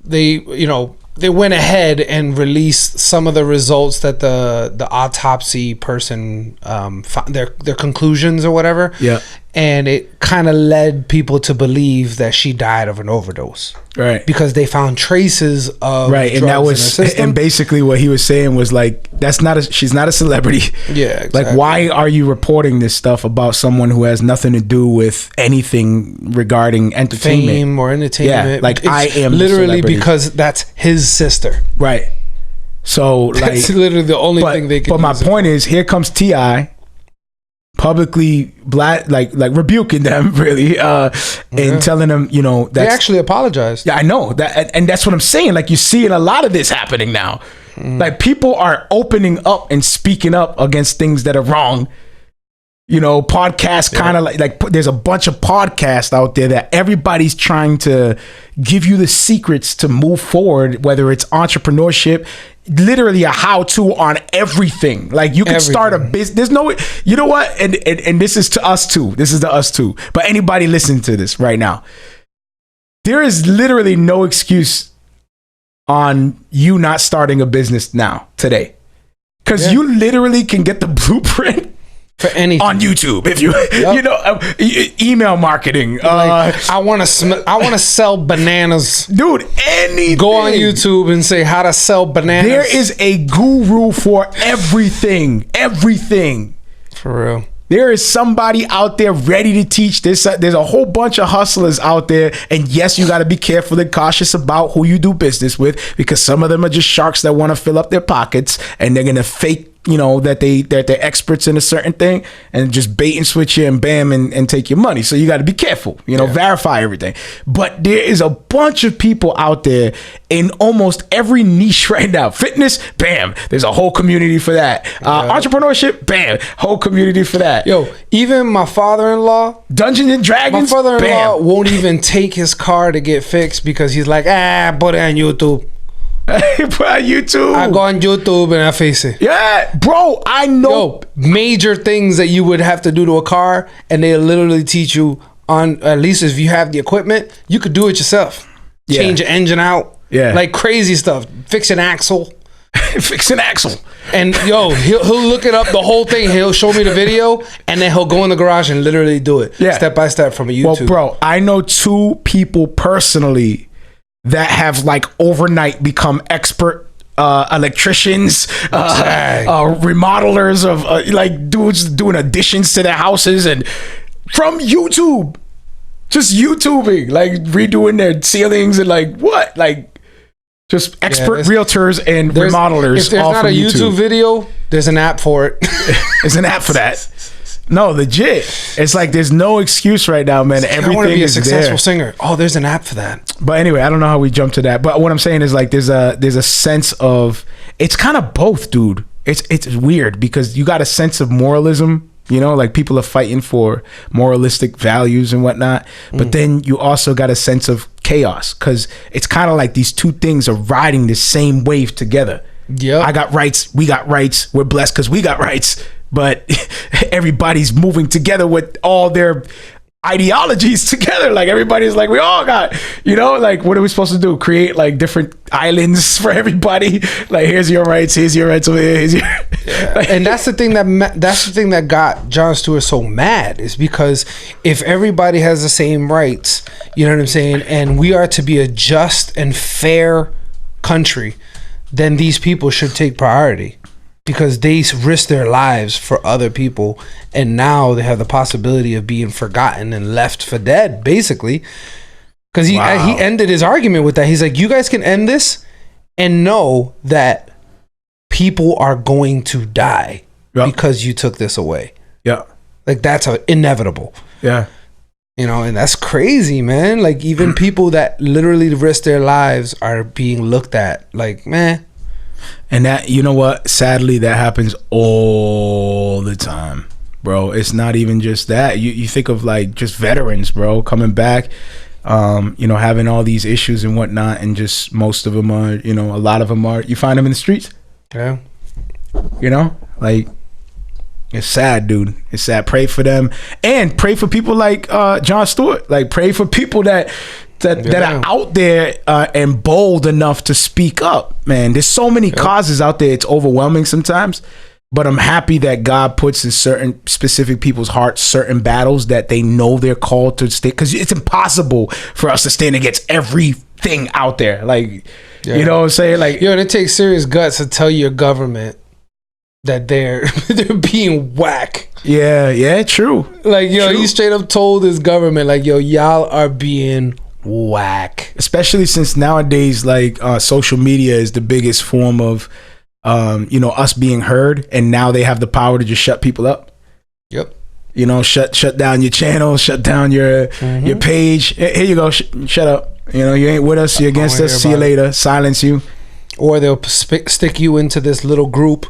S2: they went ahead and released some of the results that the autopsy person found, their conclusions or whatever.
S1: Yeah.
S2: And it kind of led people to believe that she died of an overdose.
S1: Right.
S2: Because they found traces of
S1: right, and that was and basically what he was saying was like, she's not a celebrity.
S2: Yeah, exactly.
S1: Like, why are you reporting this stuff about someone who has nothing to do with anything regarding entertainment?
S2: Fame or entertainment.
S1: Yeah, like, I am
S2: literally because that's his sister.
S1: Right. So like,
S2: that's literally the only thing they can.
S1: But my point is, here comes T.I. publicly like rebuking them really and telling them, they
S2: actually apologized.
S1: Yeah, I know that, and that's what I'm saying. Like, you're seeing a lot of this happening now. Like, people are opening up and speaking up against things that are wrong. Podcasts kind of like there's a bunch of podcasts out there that everybody's trying to give you the secrets to move forward, whether it's entrepreneurship, literally a how-to on everything. Like, you can start a business. There's no, you know what? And this is to us too. This is to us too. But anybody listening to this right now, there is literally no excuse on you not starting a business now, today. Because you literally can get the blueprint
S2: for anything
S1: on YouTube. If you email marketing,
S2: I want to sell bananas,
S1: dude. Anything.
S2: Go on YouTube and say how to sell bananas.
S1: There is a guru for everything. Everything.
S2: For real.
S1: There is somebody out there ready to teach this. There's a whole bunch of hustlers out there. And yes, you got to be careful and cautious about who you do business with, because some of them are just sharks that want to fill up their pockets, and they're going to fake, that they're experts in a certain thing and just bait and switch you and bam and take your money. So you got to be careful, verify everything. But there is a bunch of people out there in almost every niche right now. Fitness, bam, there's a whole community for that. Entrepreneurship, bam, whole community for that.
S2: Yo, even my father-in-law,
S1: Dungeons and Dragons,
S2: my father-in-law won't even take his car to get fixed because he's like, put it on YouTube.
S1: Put on YouTube.
S2: I go on YouTube and I face it.
S1: Yeah, bro, I know.
S2: Yo, major things that you would have to do to a car, and they literally teach you on, at least if you have the equipment, you could do it yourself. Change an engine out. Yeah. Like crazy stuff. Fix an axle.
S1: Fix an axle.
S2: And yo, he'll look it up, the whole thing. He'll show me the video, and then he'll go in the garage and literally do it. Yeah. Step by step from a YouTube.
S1: Well, bro, I know 2 people personally that have like overnight become expert electricians, remodelers of like dudes doing additions to their houses, and from YouTube, just YouTubing, like redoing their ceilings and like what, like just expert realtors and remodelers.
S2: If there's not a YouTube video, there's an app for it.
S1: There's an app for that. No, legit. It's like there's no excuse right now, man. Everything
S2: I want to be a
S1: is
S2: successful
S1: there.
S2: singer. Oh, there's an app for that.
S1: But anyway, I don't know how we jumped to that. But what I'm saying is like there's a sense of, it's kind of both, dude. It's weird because you got a sense of moralism, like people are fighting for moralistic values and whatnot. But then you also got a sense of chaos, because it's kind of like these two things are riding the same wave together. Yeah, I got rights. We got rights. We're blessed because we got rights. But everybody's moving together with all their ideologies together. Like everybody's like, we all got, like, what are we supposed to do? Create like different islands for everybody. Like, here's your rights over here. Here's your.
S2: And that's the thing that got Jon Stewart so mad, is because if everybody has the same rights, you know what I'm saying, and we are to be a just and fair country, then these people should take priority. Because they risk their lives for other people, and now they have the possibility of being forgotten and left for dead, basically. Because he ended his argument with that. He's like, you guys can end this and know that people are going to die because you took this away. Yeah. Like, that's inevitable. Yeah. And that's crazy, man. Like, even people that literally risk their lives are being looked at like, man.
S1: And that, you know what? Sadly, that happens all the time, bro. It's not even just that. You think of like just veterans, bro, coming back, having all these issues and whatnot, and just most of them are, a lot of them are, you find them in the streets. Yeah. Like, it's sad, dude. It's sad. Pray for them, and pray for people like Jon Stewart. Like, pray for people that that are out there and bold enough to speak up, man. There's so many causes out there. It's overwhelming sometimes, but I'm happy that God puts in certain specific people's hearts certain battles that they know they're called to stay, because it's impossible for us to stand against everything out there. Like, you know what I'm saying? Like,
S2: and it takes serious guts to tell your government that they're being whack.
S1: Yeah, true.
S2: Like, he straight up told his government, like, y'all are being whack.
S1: Especially since nowadays, like, social media is the biggest form of us being heard, and now they have the power to just shut people up.
S2: Yep.
S1: Shut down your channel, shut down your page. Here you go, shut up. You ain't with us, you're against us, see you later, silence you.
S2: Or they'll stick you into this little group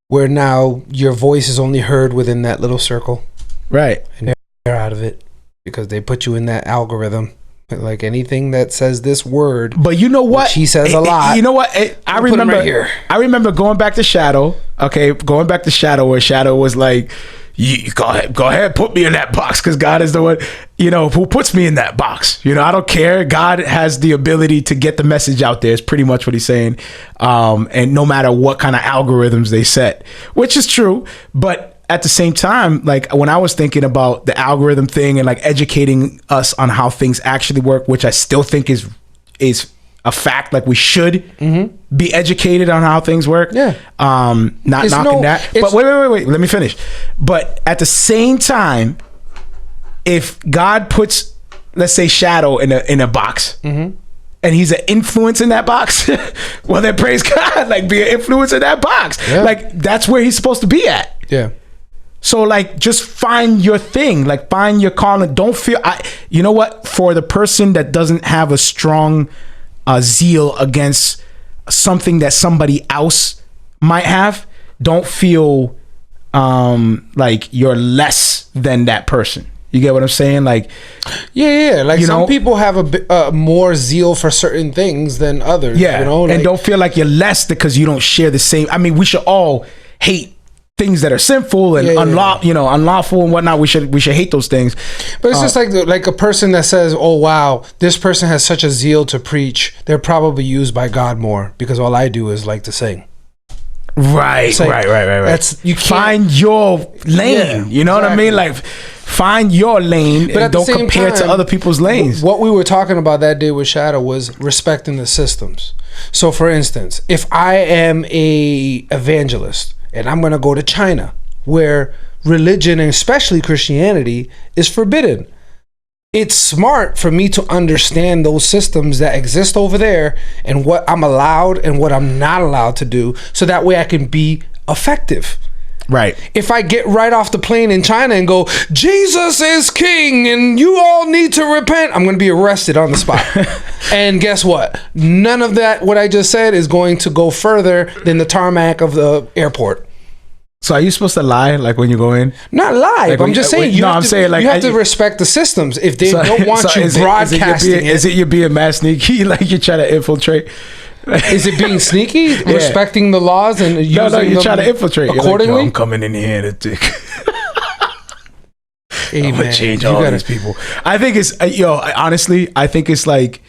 S2: where now your voice is only heard within that little circle.
S1: Right.
S2: And they're out of it because they put you in that algorithm. Like anything that says this word.
S1: But you know what?
S2: He says a lot.
S1: You know what? I remember
S2: right here.
S1: I remember going back to Shadow. Okay, going back to Shadow, where Shadow was like, you go ahead, put me in that box, because God is the one, who puts me in that box. I don't care. God has the ability to get the message out there. Is pretty much what he's saying. And no matter what kind of algorithms they set, which is true, but at the same time, like when I was thinking about the algorithm thing and like educating us on how things actually work, which I still think is a fact. Like we should be educated on how things work.
S2: Yeah.
S1: Not knocking that. But wait. Let me finish. But at the same time, if God puts, let's say, Shadow in a box, and he's an influence in that box, well then praise God. Like be an influence in that box. Yeah. Like that's where he's supposed to be at.
S2: Yeah.
S1: So like just find your thing, like find your calling. Don't feel you know what, for the person that doesn't have a strong zeal against something that somebody else might have, don't feel like you're less than that person. You get what I'm saying? Like,
S2: yeah. Like some people have a bit more zeal for certain things than others.
S1: Yeah, and don't feel like you're less because you don't share the same. I mean, we should all hate things that are sinful and unlawful and whatnot. We should hate those things.
S2: But it's just like a person that says, "Oh wow, this person has such a zeal to preach. They're probably used by God more because all I do is like to sing."
S1: Right.
S2: That's, you can't
S1: find your lane.
S2: Yeah,
S1: you know what I mean? Like find your lane, but and don't compare to other people's lanes.
S2: What we were talking about that day with Shadow was respecting the systems. So, for instance, if I am a evangelist and I'm going to go to China, where religion, and especially Christianity, is forbidden, it's smart for me to understand those systems that exist over there and what I'm allowed and what I'm not allowed to do, so that way I can be effective.
S1: Right.
S2: If I get right off the plane in China and go, Jesus is king and you all need to repent, I'm going to be arrested on the spot. And guess what? None of that, what I just said, is going to go further than the tarmac of the airport.
S1: So are you supposed to lie, like when you go in?
S2: Not lie.
S1: Like
S2: I'm just saying you have to respect the systems. If they don't want you broadcasting
S1: is it you being mad sneaky, like you're trying to infiltrate?
S2: Is it being sneaky? Yeah. Respecting the laws and using them
S1: you're trying to infiltrate
S2: accordingly?
S1: Like, I'm coming in here to dick.
S2: Hey,
S1: I'm gonna change all these people. I think it's honestly, I think it's like,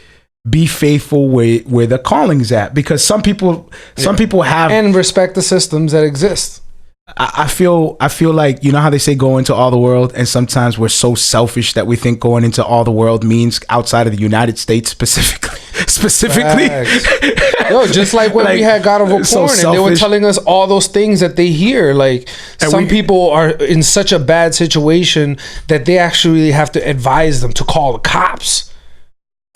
S1: be faithful where the calling's at, because some people have,
S2: and respect the systems that exist.
S1: I feel like, you know how they say go into all the world, and sometimes we're so selfish that we think going into all the world means outside of the United States specifically.
S2: Yo, just like when we had God Over Porn, and they were telling us all those things that they hear. Like, and some people are in such a bad situation that they actually have to advise them to call the cops.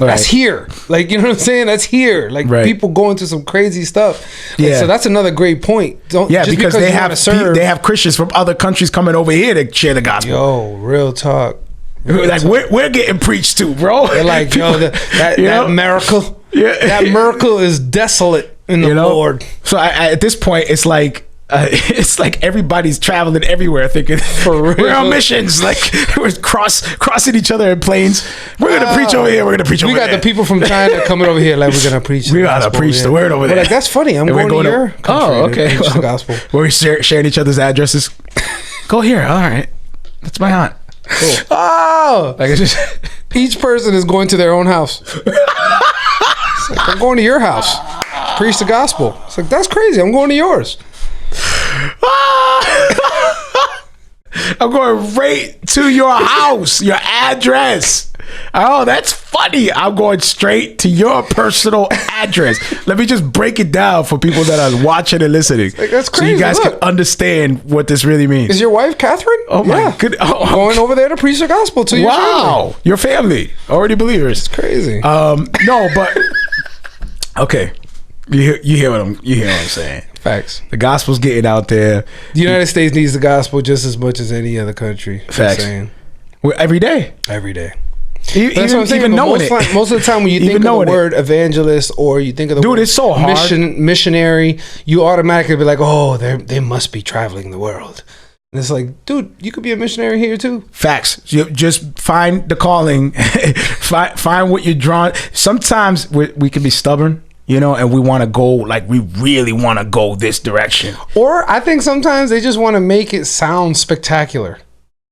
S2: Right. That's here. Like, you know what I'm saying? That's here. Like, people going through some crazy stuff. Like, so that's another great point.
S1: Because they have Christians from other countries coming over here to share the gospel.
S2: Yo, real talk.
S1: We're getting preached to, bro.
S2: They're like, yo, that miracle. Yeah. That miracle is desolate in the Lord.
S1: So at this point, it's like everybody's traveling everywhere thinking we're on missions. Like we're crossing each other in planes. We're gonna preach over here. We're gonna preach over there.
S2: We got the people from China coming over here. Like, we're gonna preach.
S1: We gotta preach the word over there.
S2: Like, that's funny. I'm going to your country.
S1: Oh, okay.
S2: The gospel.
S1: We're sharing each other's addresses. Go here. All right. That's my aunt.
S2: Cool. Oh,
S1: Like it's just
S2: each person is going to their own house. It's like, I'm going to your house. Preach the gospel. It's like, that's crazy. I'm going to yours.
S1: I'm going right to your house, your address. Oh, that's funny. I'm going straight to your personal address. Let me just break it down for people that are watching and listening.
S2: Like, that's
S1: So you
S2: crazy.
S1: guys
S2: Look.
S1: can understand what this really means.
S2: Is your wife Catherine?
S1: Oh my good. Oh,
S2: I'm going over there to preach the gospel to your family.
S1: wow. Your family. Already believers.
S2: Crazy.
S1: No, but okay. You hear what I'm saying.
S2: Facts.
S1: The gospel's getting out there.
S2: The United States needs the gospel just as much as any other country. Just
S1: Facts.
S2: saying.
S1: Every day.
S2: Every day.
S1: Even,
S2: That's what I'm saying.
S1: even
S2: but
S1: knowing
S2: most of the time when you
S1: Even
S2: think of the
S1: knowing it.
S2: word evangelist or you think of the
S1: Dude,
S2: word
S1: it's so hard.
S2: missionary, you automatically be like, oh, they must be traveling the world. And it's like, dude, you could be a missionary here too.
S1: Facts. You just find the calling. find what you're drawn. Sometimes we can be stubborn, and we want to go, like, we really want to go this direction.
S2: Or I think sometimes they just want to make it sound spectacular.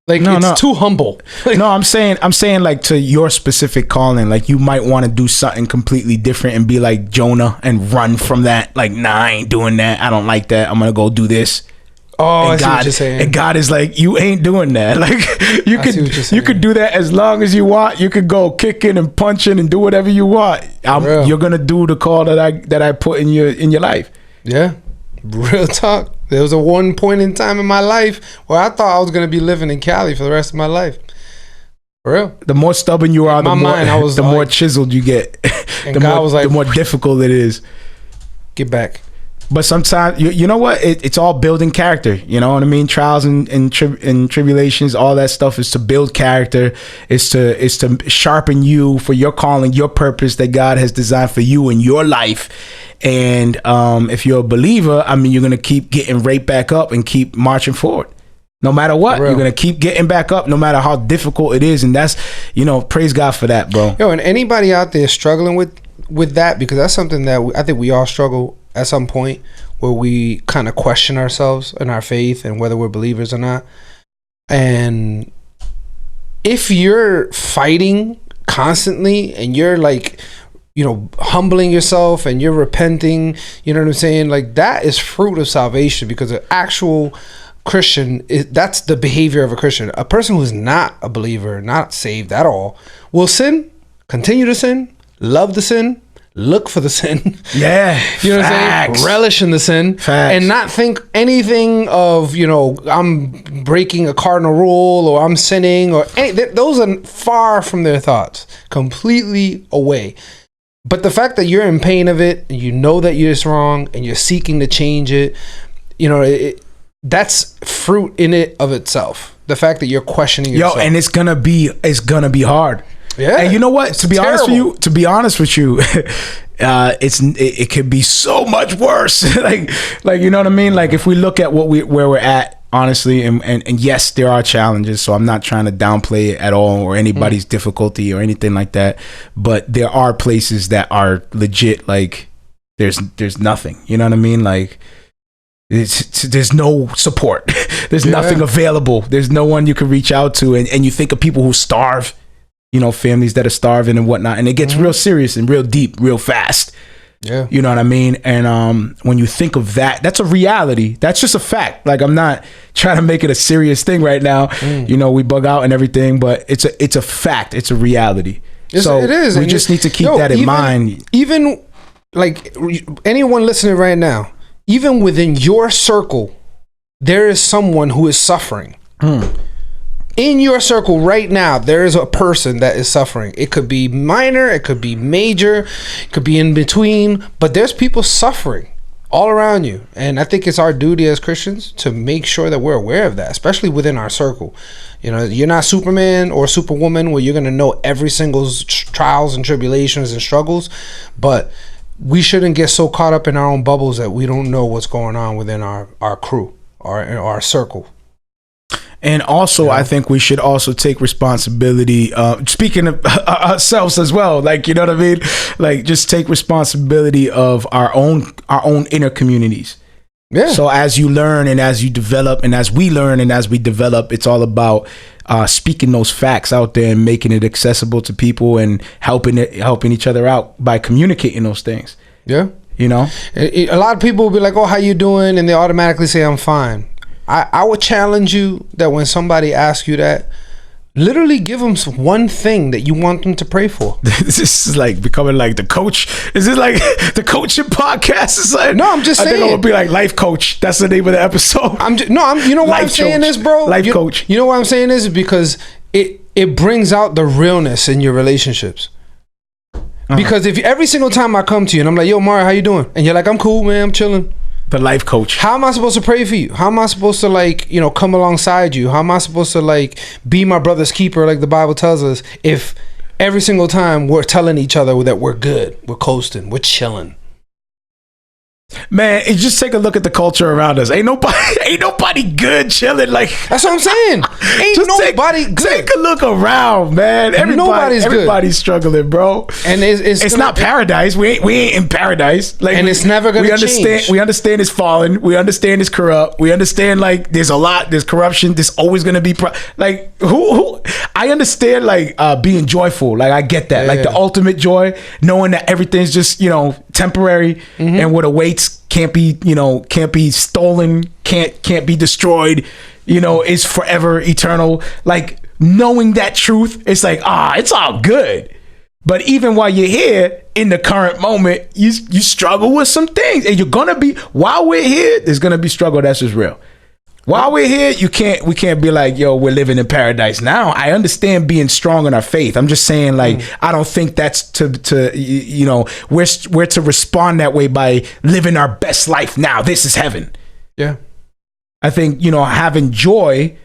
S2: Like, it's too humble. Like,
S1: No, I'm saying like to your specific calling, like you might want to do something completely different and be like Jonah and run from that. Like, nah, I ain't doing that. I don't like that. I'm gonna go do this.
S2: oh, I
S1: And
S2: see what you're saying.
S1: And God is like, you ain't doing that. Like you
S2: I see what you're
S1: could
S2: saying.
S1: do that as long as you want. You could go kicking and punching and do whatever you want.
S2: Real.
S1: You're gonna do the call that I put in your life.
S2: Yeah. Real talk. There was a one point in time in my life where I thought I was going to be living in Cali for the rest of my life. For real.
S1: The more stubborn you are,
S2: In my mind, I was
S1: the more
S2: like-
S1: chiseled you get.
S2: And
S1: the
S2: God
S1: more,
S2: was like-
S1: the more difficult it is.
S2: Get back.
S1: But sometimes, you know what? It's all building character. You know what I mean? Trials and tribulations, all that stuff is to build character. Is to sharpen you for your calling, your purpose that God has designed for you in your life. And if you're a believer, I mean, you're going to keep getting right back up and keep marching forward. No matter what,
S2: Real.
S1: you're going to keep getting back up no matter how difficult it is. And that's, praise God for that, bro.
S2: Yo, and anybody out there struggling with that, because that's something that I think we all struggle at some point where we kind of question ourselves and our faith and whether we're believers or not. And if you're fighting constantly and you're like, humbling yourself and you're repenting, you know what I'm saying? Like, that is fruit of salvation, because an actual Christian, that's the behavior of a Christian. A person who's not a believer, not saved at all, will sin, continue to sin, love the sin, look for the sin.
S1: Yeah.
S2: You know what I'm
S1: Facts.
S2: saying? Relish in the sin.
S1: Facts.
S2: And not think anything of, I'm breaking a cardinal rule or I'm sinning or those are far from their thoughts. Completely away. But the fact that you're in pain of it and you know that you're wrong and you're seeking to change it, that's fruit in it of itself. The fact that you're questioning yourself.
S1: And it's gonna be hard.
S2: Yeah.
S1: And you know what?
S2: It's
S1: To be honest with you, it could be so much worse. like you know what I mean? Like, if we look at where we're at, honestly, and yes, there are challenges, so I'm not trying to downplay it at all or anybody's difficulty or anything like that, but there are places that are legit, like there's nothing, you know what I mean? Like, there's no support. There's nothing available. There's no one you can reach out to, and you think of people who starve, families that are starving and whatnot, and it gets real serious and real deep real fast.
S2: Yeah.
S1: You know what I mean? And when you think of that, that's a reality. That's just a fact. Like, I'm not trying to make it a serious thing right now. We bug out and everything, but it's a fact. It's a reality. So
S2: it is.
S1: we
S2: And
S1: just need to keep that in mind.
S2: Even like anyone listening right now, even within your circle, there is someone who is suffering. In your circle right now, there is a person that is suffering. It could be minor, it could be major, it could be in between, but there's people suffering all around you. And I think it's our duty as Christians to make sure that we're aware of that, especially within our circle. You're not Superman or Superwoman where you're going to know every single trials and tribulations and struggles, but we shouldn't get so caught up in our own bubbles that we don't know what's going on within our crew or our circle.
S1: And also, I think we should also take responsibility. Speaking of ourselves as well, like, you know what I mean? Like, just take responsibility of our own inner communities.
S2: Yeah.
S1: So as you learn and as you develop and as we learn and as we develop, it's all about speaking those facts out there and making it accessible to people and helping each other out by communicating those things.
S2: Yeah.
S1: You know,
S2: a lot of people will be like, "Oh, how you doing?" and they automatically say, "I'm fine." I would challenge you that when somebody asks you that, literally give them one thing that you want them to pray for.
S1: This is like becoming like the coach. Is this like the coaching podcast? It's like,
S2: no, I'm just saying.
S1: I think it would be like life coach. That's the name of the episode.
S2: You know why I'm saying this, bro?
S1: Life coach.
S2: You know why I'm saying this? Because it brings out the realness in your relationships. Because if every single time I come to you and I'm like, "Yo, Mario, how you doing?" and you're like, "I'm cool, man, I'm chilling."
S1: The life coach.
S2: How am I supposed to pray for you? How am I supposed to, like, you know, come alongside you? How am I supposed to, like, be my brother's keeper, like the Bible tells us, if every single time we're telling each other that we're good, we're coasting, we're chilling?
S1: Man, just take a look at the culture around us. Ain't nobody good chilling. Like,
S2: that's what I'm saying. Ain't nobody good.
S1: Take a look around, man. Everybody's struggling, bro. And it's not paradise. We ain't in paradise. Like,
S2: and it's never gonna change.
S1: We understand it's fallen. We understand it's corrupt. We understand, like, there's corruption. There's always gonna be like who. I understand, like, being joyful. Like, I get that. The ultimate joy, knowing that everything's just, you know, temporary, and what awaits can't be stolen, can't be destroyed, you know, is forever eternal. Like, knowing that truth, it's like, it's all good. But even while you're here in the current moment, you struggle with some things, and while we're here, there's gonna be struggle. That's just real. While we're here, we can't be like, "Yo, we're living in paradise now." I understand being strong in our faith. I'm just saying, like, I don't think that's to you know, we're to respond that way by living our best life now. This is heaven.
S2: Yeah. I
S1: think, you know, having joy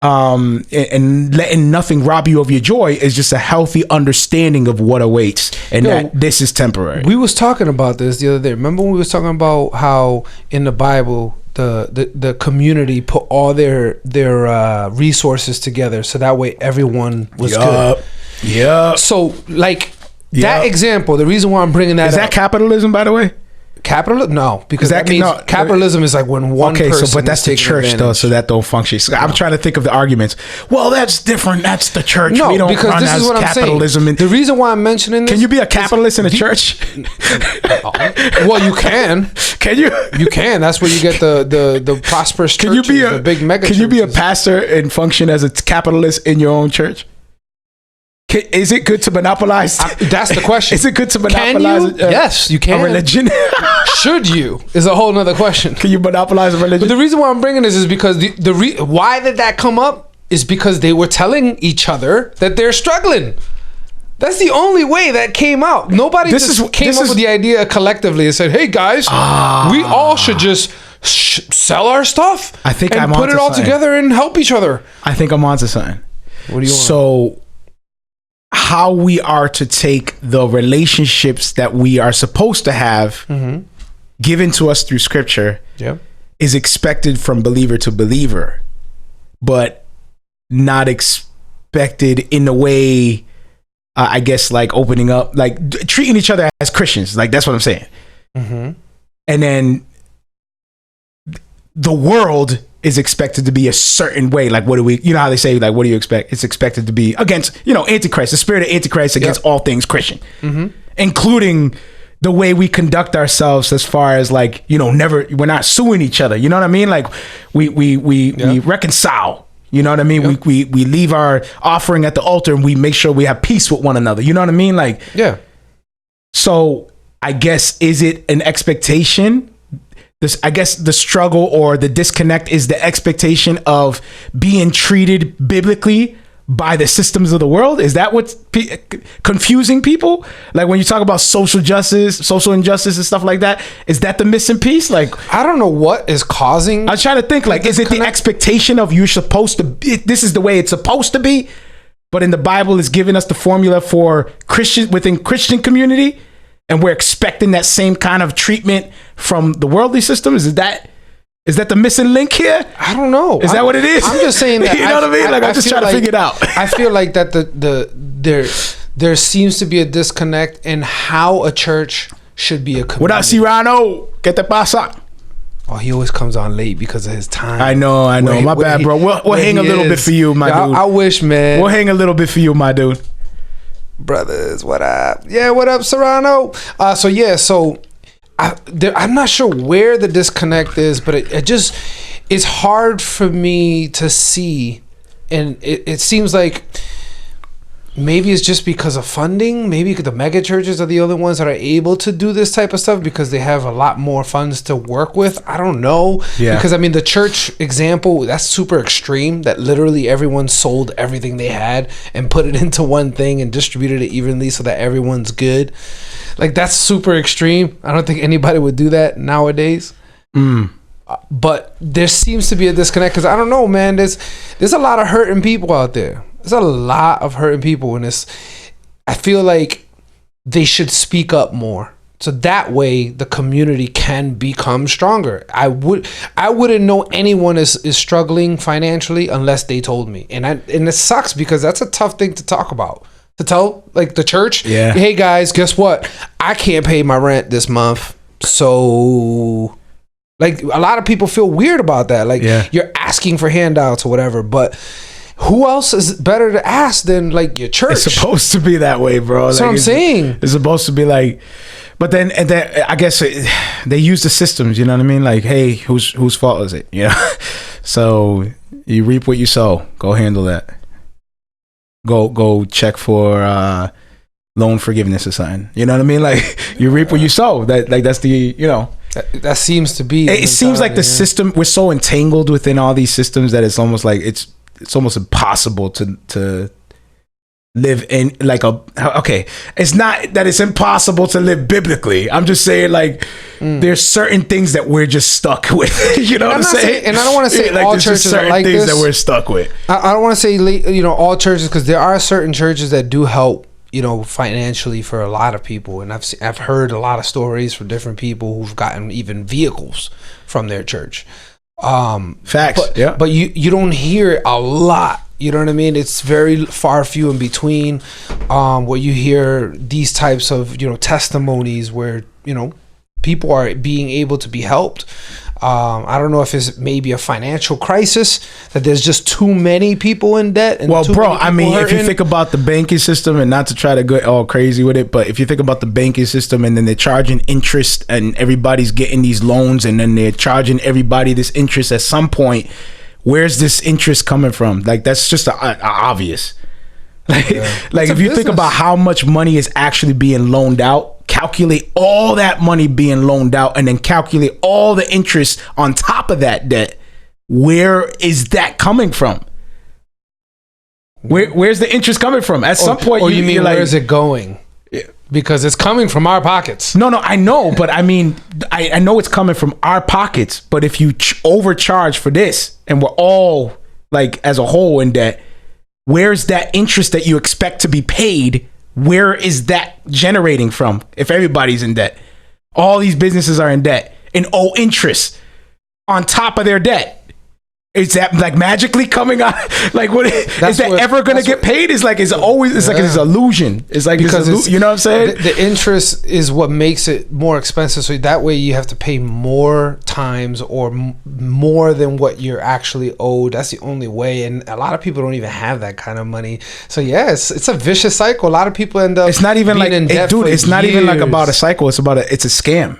S1: and letting nothing rob you of your joy is just a healthy understanding of what awaits, and that this is temporary.
S2: We was talking about this the other day. Remember when we was talking about how in the Bible the community put all their resources together so that way everyone was good.
S1: Yeah.
S2: So, like, that example, the reason why I'm bringing that
S1: up. Is that capitalism, by the way?
S2: Capitalism? No, because that means capitalism is like when one person.
S1: But that's the church, though, so that don't function. So I'm trying to think of the arguments. Well, that's different. That's the church.
S2: No,
S1: we don't
S2: because
S1: run
S2: this is what I'm saying. The reason why I'm mentioning this.
S1: Can you be a capitalist in a church?
S2: Well, you can.
S1: Can you?
S2: You can. That's where you get the prosperous churches, the big mega churches.
S1: Can you be a pastor and function as a capitalist in your own church? Is it good to monopolize?
S2: That's the question.
S1: Is it good to monopolize?
S2: Yes, you can.
S1: A religion?
S2: Should you? Is a whole nother question.
S1: Can you monopolize a religion?
S2: But the reason why I'm bringing this is because why did that come up is because they were telling each other that they're struggling. That's the only way that came out. Nobody came up with the idea collectively and said, "Hey guys, we all should just sell our stuff.
S1: I think
S2: and put it all together and help each other."
S1: I think I'm onto something.
S2: What do you want?
S1: So, how we are to take the relationships that we are supposed to have given to us through scripture is expected from believer to believer, but not expected in the way, I guess, like opening up, like treating each other as Christians. Like, that's what I'm saying. And then the world is expected to be a certain way. Like, what do we, you know how they say, like, what do you expect? It's expected to be against, you know, Antichrist, the spirit of Antichrist against all things Christian, including the way we conduct ourselves as far as, like, you know, we're not suing each other. You know what I mean? Like, we reconcile. You know what I mean? We leave our offering at the altar and we make sure we have peace with one another. You know what I mean? Like, so I guess, is it an expectation? I guess the struggle or the disconnect is the expectation of being treated biblically by the systems of the world. Is that what's confusing people? Like, when you talk about social justice, social injustice and stuff like that, is that the missing piece? Like,
S2: I don't know what is causing.
S1: I was trying to think, like, is it the expectation of you're supposed to be, this is the way it's supposed to be, but in the Bible it's giving us the formula for Christian within Christian community, and we're expecting that same kind of treatment from the worldly system? Is that the missing link here?
S2: I don't know.
S1: Is that what it is?
S2: I'm just saying that.
S1: You know what I mean? Like, I'm just trying to figure it out.
S2: I feel like that there seems to be a disconnect in how a church should be a community.
S1: What up, Cyrano? ¿Qué te pasa?
S2: Oh, he always comes on late because of his time.
S1: I know. My bad, bro. We'll hang a little bit for you, my dude.
S2: I wish, man.
S1: We'll hang a little bit for you, my dude.
S2: Brothers, what up? Yeah, what up, Serrano? So I'm not sure where the disconnect is, but it's hard for me to see, and it seems like maybe it's just because of funding. Maybe the mega churches are the only ones that are able to do this type of stuff because they have a lot more funds to work with. I don't know.
S1: Yeah.
S2: Because I mean, the church example, that's super extreme. That literally everyone sold everything they had and put it into one thing and distributed it evenly so that everyone's good. Like, that's super extreme. I don't think anybody would do that nowadays. But there seems to be a disconnect because I don't know, man. There's a lot of hurting people out there. There's a lot of hurting people, and I feel like they should speak up more, so that way the community can become stronger. I wouldn't know anyone is struggling financially unless they told me, and it sucks because that's a tough thing to talk about. To tell like the church, hey guys, guess what? I can't pay my rent this month, so. Like, a lot of people feel weird about that. Like, you're asking for handouts or whatever, but who else is better to ask than like your church?
S1: It's supposed to be that way, bro.
S2: That's what I'm saying.
S1: It's supposed to be like, but then I guess they use the systems. You know what I mean? Like, hey, whose fault is it? You know, so you reap what you sow. Go handle that. Go check for loan forgiveness or something. You know what I mean? Like, you reap what you sow. That's the
S2: That seems to be.
S1: It seems like the system, we're so entangled within all these systems that it's almost like it's almost impossible to live in it's not that it's impossible to live biblically. I'm just saying, like, there's certain things that we're just stuck with. You know what I'm saying?
S2: And I don't want to say
S1: like,
S2: all churches are like
S1: things
S2: this.
S1: that we're stuck with.
S2: I don't want to say all churches, because there are certain churches that do help financially for a lot of people, and I've heard a lot of stories from different people who've gotten even vehicles from their church.
S1: Facts.
S2: But you don't hear it a lot. You know what I mean? It's very few in between where you hear these types of testimonies where people are being able to be helped. I don't know if it's maybe a financial crisis, that there's just too many people in debt. And
S1: I mean, if you think about the banking system, and not to try to go all crazy with it, but if you think about the banking system, and then they're charging interest, and everybody's getting these loans, and then they're charging everybody this interest, at some point, where's this interest coming from? Like, that's just obvious. Like if you think about how much money is actually being loaned out, calculate all that money being loaned out, and then calculate all the interest on top of that debt. Where is that coming from? Where's the interest coming from? At some point,
S2: you mean like, where is it going? Because it's coming from our pockets.
S1: No, I know, but I mean, I know it's coming from our pockets. But if you overcharge for this, and we're all like as a whole in debt, where's that interest that you expect to be paid? Where is that generating from? If everybody's in debt, all these businesses are in debt and owe interest on top of their debt. Is that like magically coming out? Like, what is that ever going to get paid? It's like, it's like this illusion. It's like, because you know what I'm saying?
S2: The interest is what makes it more expensive. So that way you have to pay more times or more than what you're actually owed. That's the only way. And a lot of people don't even have that kind of money. So yeah, it's a vicious cycle. A lot of people end up.
S1: It's not even like, dude, it's not even like about a cycle. It's about it's a scam.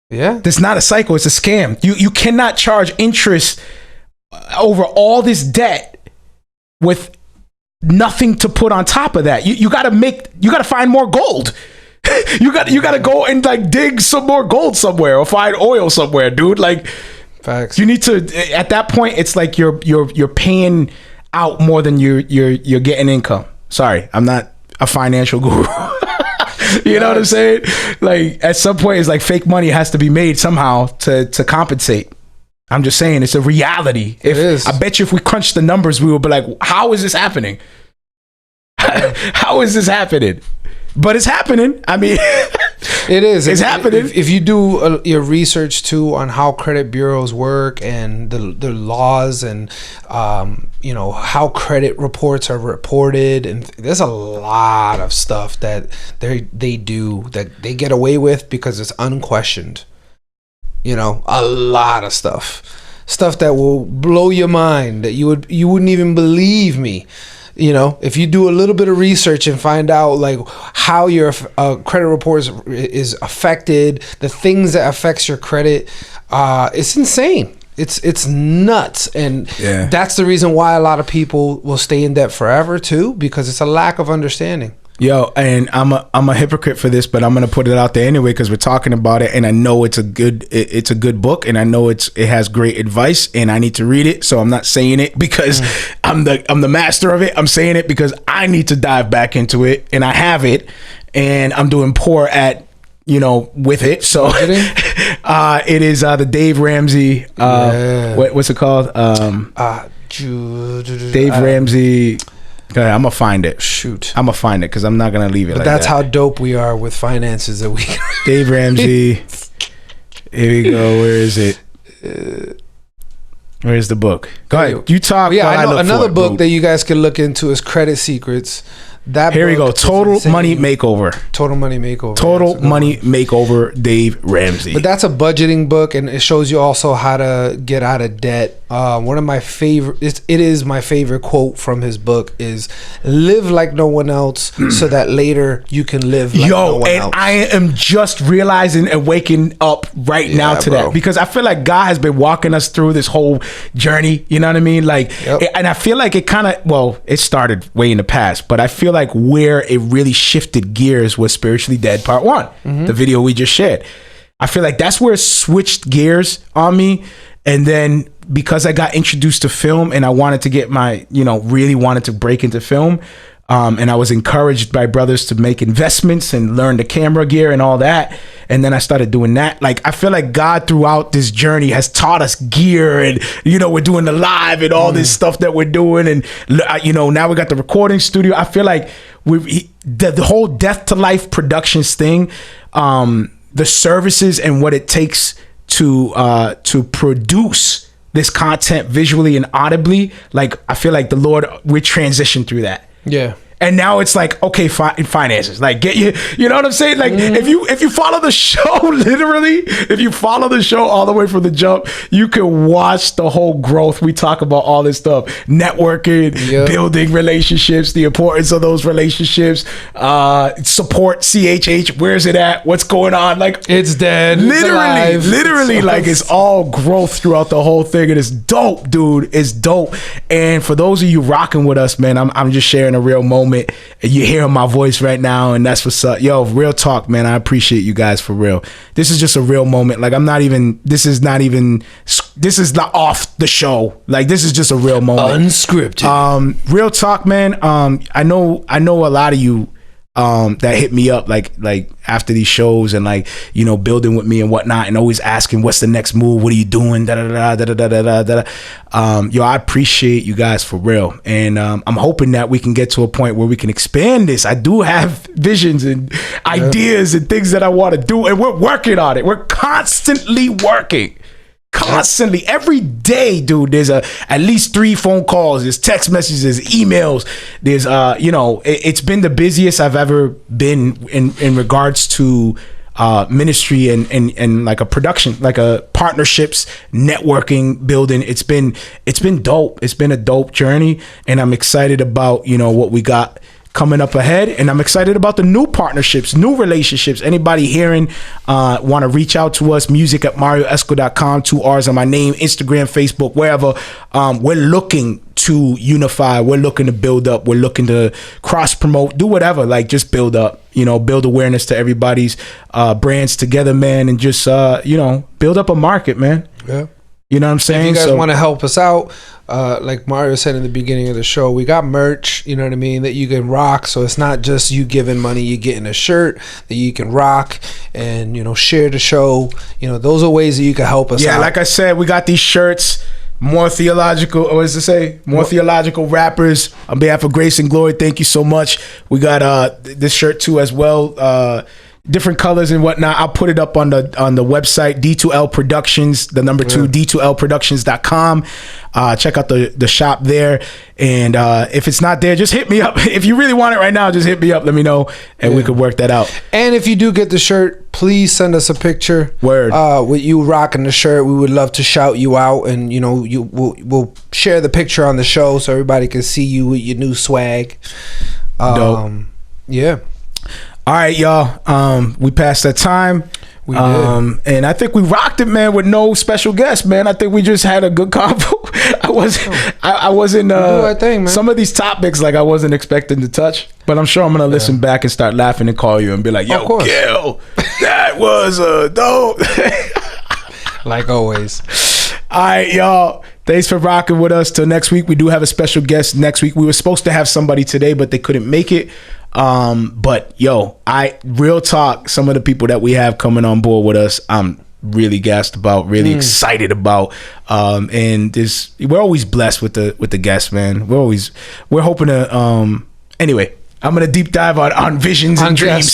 S2: Yeah.
S1: It's not a cycle. It's a scam. You cannot charge interest over all this debt with nothing to put on top of that. You gotta find more gold. you gotta go and like dig some more gold somewhere or find oil somewhere, dude. Like,
S2: facts.
S1: You need to, at that point, it's like you're paying out more than you're getting income. Sorry, I'm not a financial guru. You know what I'm saying? Like, at some point, it's like fake money has to be made somehow to compensate. I'm just saying, it's a reality.
S2: It is.
S1: I bet you if we crunch the numbers, we would be like, how is this happening? How is this happening? But it's happening. I mean,
S2: it is.
S1: It's happening.
S2: If you do your research too on how credit bureaus work and the laws and how credit reports are reported, and there's a lot of stuff that they do that they get away with because it's unquestioned. You know, a lot of stuff that will blow your mind, that you wouldn't even believe me. You know, if you do a little bit of research and find out like how your credit report is affected, the things that affects your credit, it's insane. It's nuts. And that's the reason why a lot of people will stay in debt forever too, because it's a lack of understanding.
S1: Yo, and I'm a hypocrite for this, but I'm gonna put it out there anyway because we're talking about it, and I know it's a good book, and I know it has great advice, and I need to read it. So I'm not saying it because I'm the master of it. I'm saying it because I need to dive back into it, and I have it, and I'm doing poor at with it. So it is the Dave Ramsey. What's it called? Dave Ramsey. Okay, I'm gonna find it. I'm gonna find it because I'm not gonna leave it.
S2: But
S1: like
S2: that's
S1: that.
S2: how dope we are with finances that we.
S1: Dave Ramsey. Here we go. Where is it? Where's the book? Go ahead. You talk.
S2: Yeah, I know another book that you guys can look into is Credit Secrets.
S1: Here we go. Total Money Makeover.
S2: Total Money Makeover.
S1: Total Money Makeover. Dave Ramsey.
S2: But that's a budgeting book, and it shows you also how to get out of debt. One of my favorite. It is my favorite quote from his book is "Live like no one else, so that later you can live like no one else."
S1: I am just realizing and waking up right now to that because I feel like God has been walking us through this whole journey. You know what I mean? Like, and I feel like it kind of it started way in the past, but I feel like where it really shifted gears was Spiritually Dead Part 1, the video we just shared. I feel like that's where it switched gears on me. And then because I got introduced to film and I wanted to get really wanted to break into film, and I was encouraged by brothers to make investments and learn the camera gear and all that. And then I started doing that. Like, I feel like God throughout this journey has taught us gear and, we're doing the live and all this stuff that we're doing. And, now we got the recording studio. I feel like the whole Death to Life Productions thing, the services and what it takes to produce this content visually and audibly, like, I feel like the Lord, we transitioned through that.
S2: Yeah.
S1: And now it's like, okay, finances, like get you know what I'm saying? Like if you follow the show, literally, if you follow the show all the way from the jump, you can watch the whole growth. We talk about all this stuff, networking, building relationships, the importance of those relationships, support CHH. Where's it at? What's going on? Like
S2: it's dead.
S1: Literally, like it's all growth throughout the whole thing. And it's dope, dude. It's dope. And for those of you rocking with us, man, I'm just sharing a real moment. And you're hearing my voice right now, and that's what's up. Yo, real talk, man. I appreciate you guys for real. This is just a real moment. Like this is not off the show. Like this is just a real moment.
S2: Unscripted.
S1: Real talk, man. I know a lot of you that hit me up like after these shows and building with me and whatnot and always asking what's the next move, what are you doing, yo, I appreciate you guys for real, and I'm hoping that we can get to a point where we can expand this. I do have visions and ideas and things that I want to do, and we're working on it. We're constantly working. Constantly, every day, dude, there's at least 3 phone calls, there's text messages, there's emails, there's it's been the busiest I've ever been in regards to ministry and like a production, like a partnerships, networking, building. It's been dope. It's been a dope journey, and I'm excited about what we got coming up ahead, and I'm excited about the new partnerships, new relationships. Anybody hearing want to reach out to us, music at marrioesco.com, 2 R's on my name, Instagram, Facebook, wherever. We're looking to unify, we're looking to build up, we're looking to cross promote, do whatever, like just build up, build awareness to everybody's brands together, man, and just build up a market, man.
S2: Yeah.
S1: You know what I'm saying?
S2: If you guys want to help us out, like Marrio said in the beginning of the show, we got merch, you know what I mean, that you can rock. So it's not just you giving money, you getting a shirt that you can rock and, share the show. Those are ways that you can help us out.
S1: Yeah, like I said, we got these shirts, more theological, what does it say? More theological rappers. On behalf of Grace and Glory, thank you so much. We got this shirt too as well. different colors and whatnot. I'll put it up on the website, D2L Productions, the number 2, D2LProductions.com. Check out the shop there. And if it's not there, just hit me up. If you really want it right now, just hit me up. Let me know, and we could work that out.
S2: And if you do get the shirt, please send us a picture.
S1: Word.
S2: With you rocking the shirt. We would love to shout you out, and we'll share the picture on the show so everybody can see you with your new swag.
S1: Dope.
S2: Yeah.
S1: All right, y'all. We passed that time.
S2: We did.
S1: And I think we rocked it, man, with no special guest, man. I think we just had a good convo. I wasn't
S2: do our thing, man.
S1: Some of these topics, like, I wasn't expecting to touch, but I'm sure I'm gonna listen back and start laughing and call you and be like, yo, Gil, that was dope.
S2: Like always.
S1: All right, y'all. Thanks for rocking with us. Till next week, we do have a special guest next week. We were supposed to have somebody today, but they couldn't make it. But yo, real talk, some of the people that we have coming on board with us, I'm really gassed about, really excited about. And we're always blessed with the guests, man. We're hoping to anyway, I'm gonna deep dive on visions and dreams.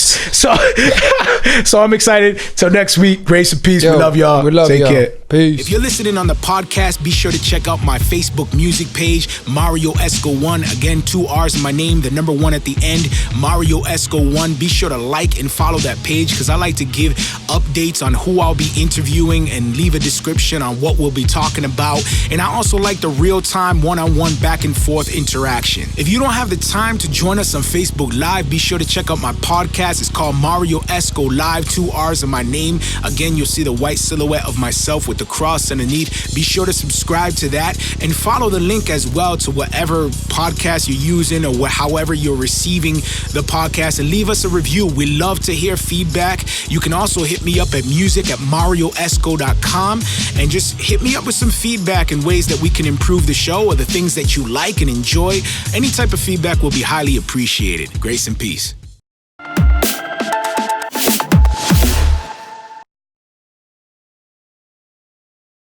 S1: So I'm excited. Till next week, grace and peace. We love y'all.
S2: We love
S1: Take
S2: y'all.
S1: care.
S2: Peace.
S6: If you're listening on the podcast, be sure to check out my Facebook music page, Marrio Esco 1. Again, 2 R's in my name, the number 1 at the end, Marrio Esco 1. Be sure to like and follow that page because I like to give updates on who I'll be interviewing and leave a description on what we'll be talking about. And I also like the real-time one-on-one back and forth interaction. If you don't have the time to join us on Facebook Live, be sure to check out my podcast. It's called Marrio Esco Live, 2 R's in my name. Again, you'll see the white silhouette of myself with the cross underneath. Be sure to subscribe to that and follow the link as well to whatever podcast you're using or however you're receiving the podcast, and leave us a review. We love to hear feedback. You can also hit me up at music@marrioesco.com and just hit me up with some feedback and ways that we can improve the show or the things that you like and enjoy. Any type of feedback will be highly appreciated. Grace and peace.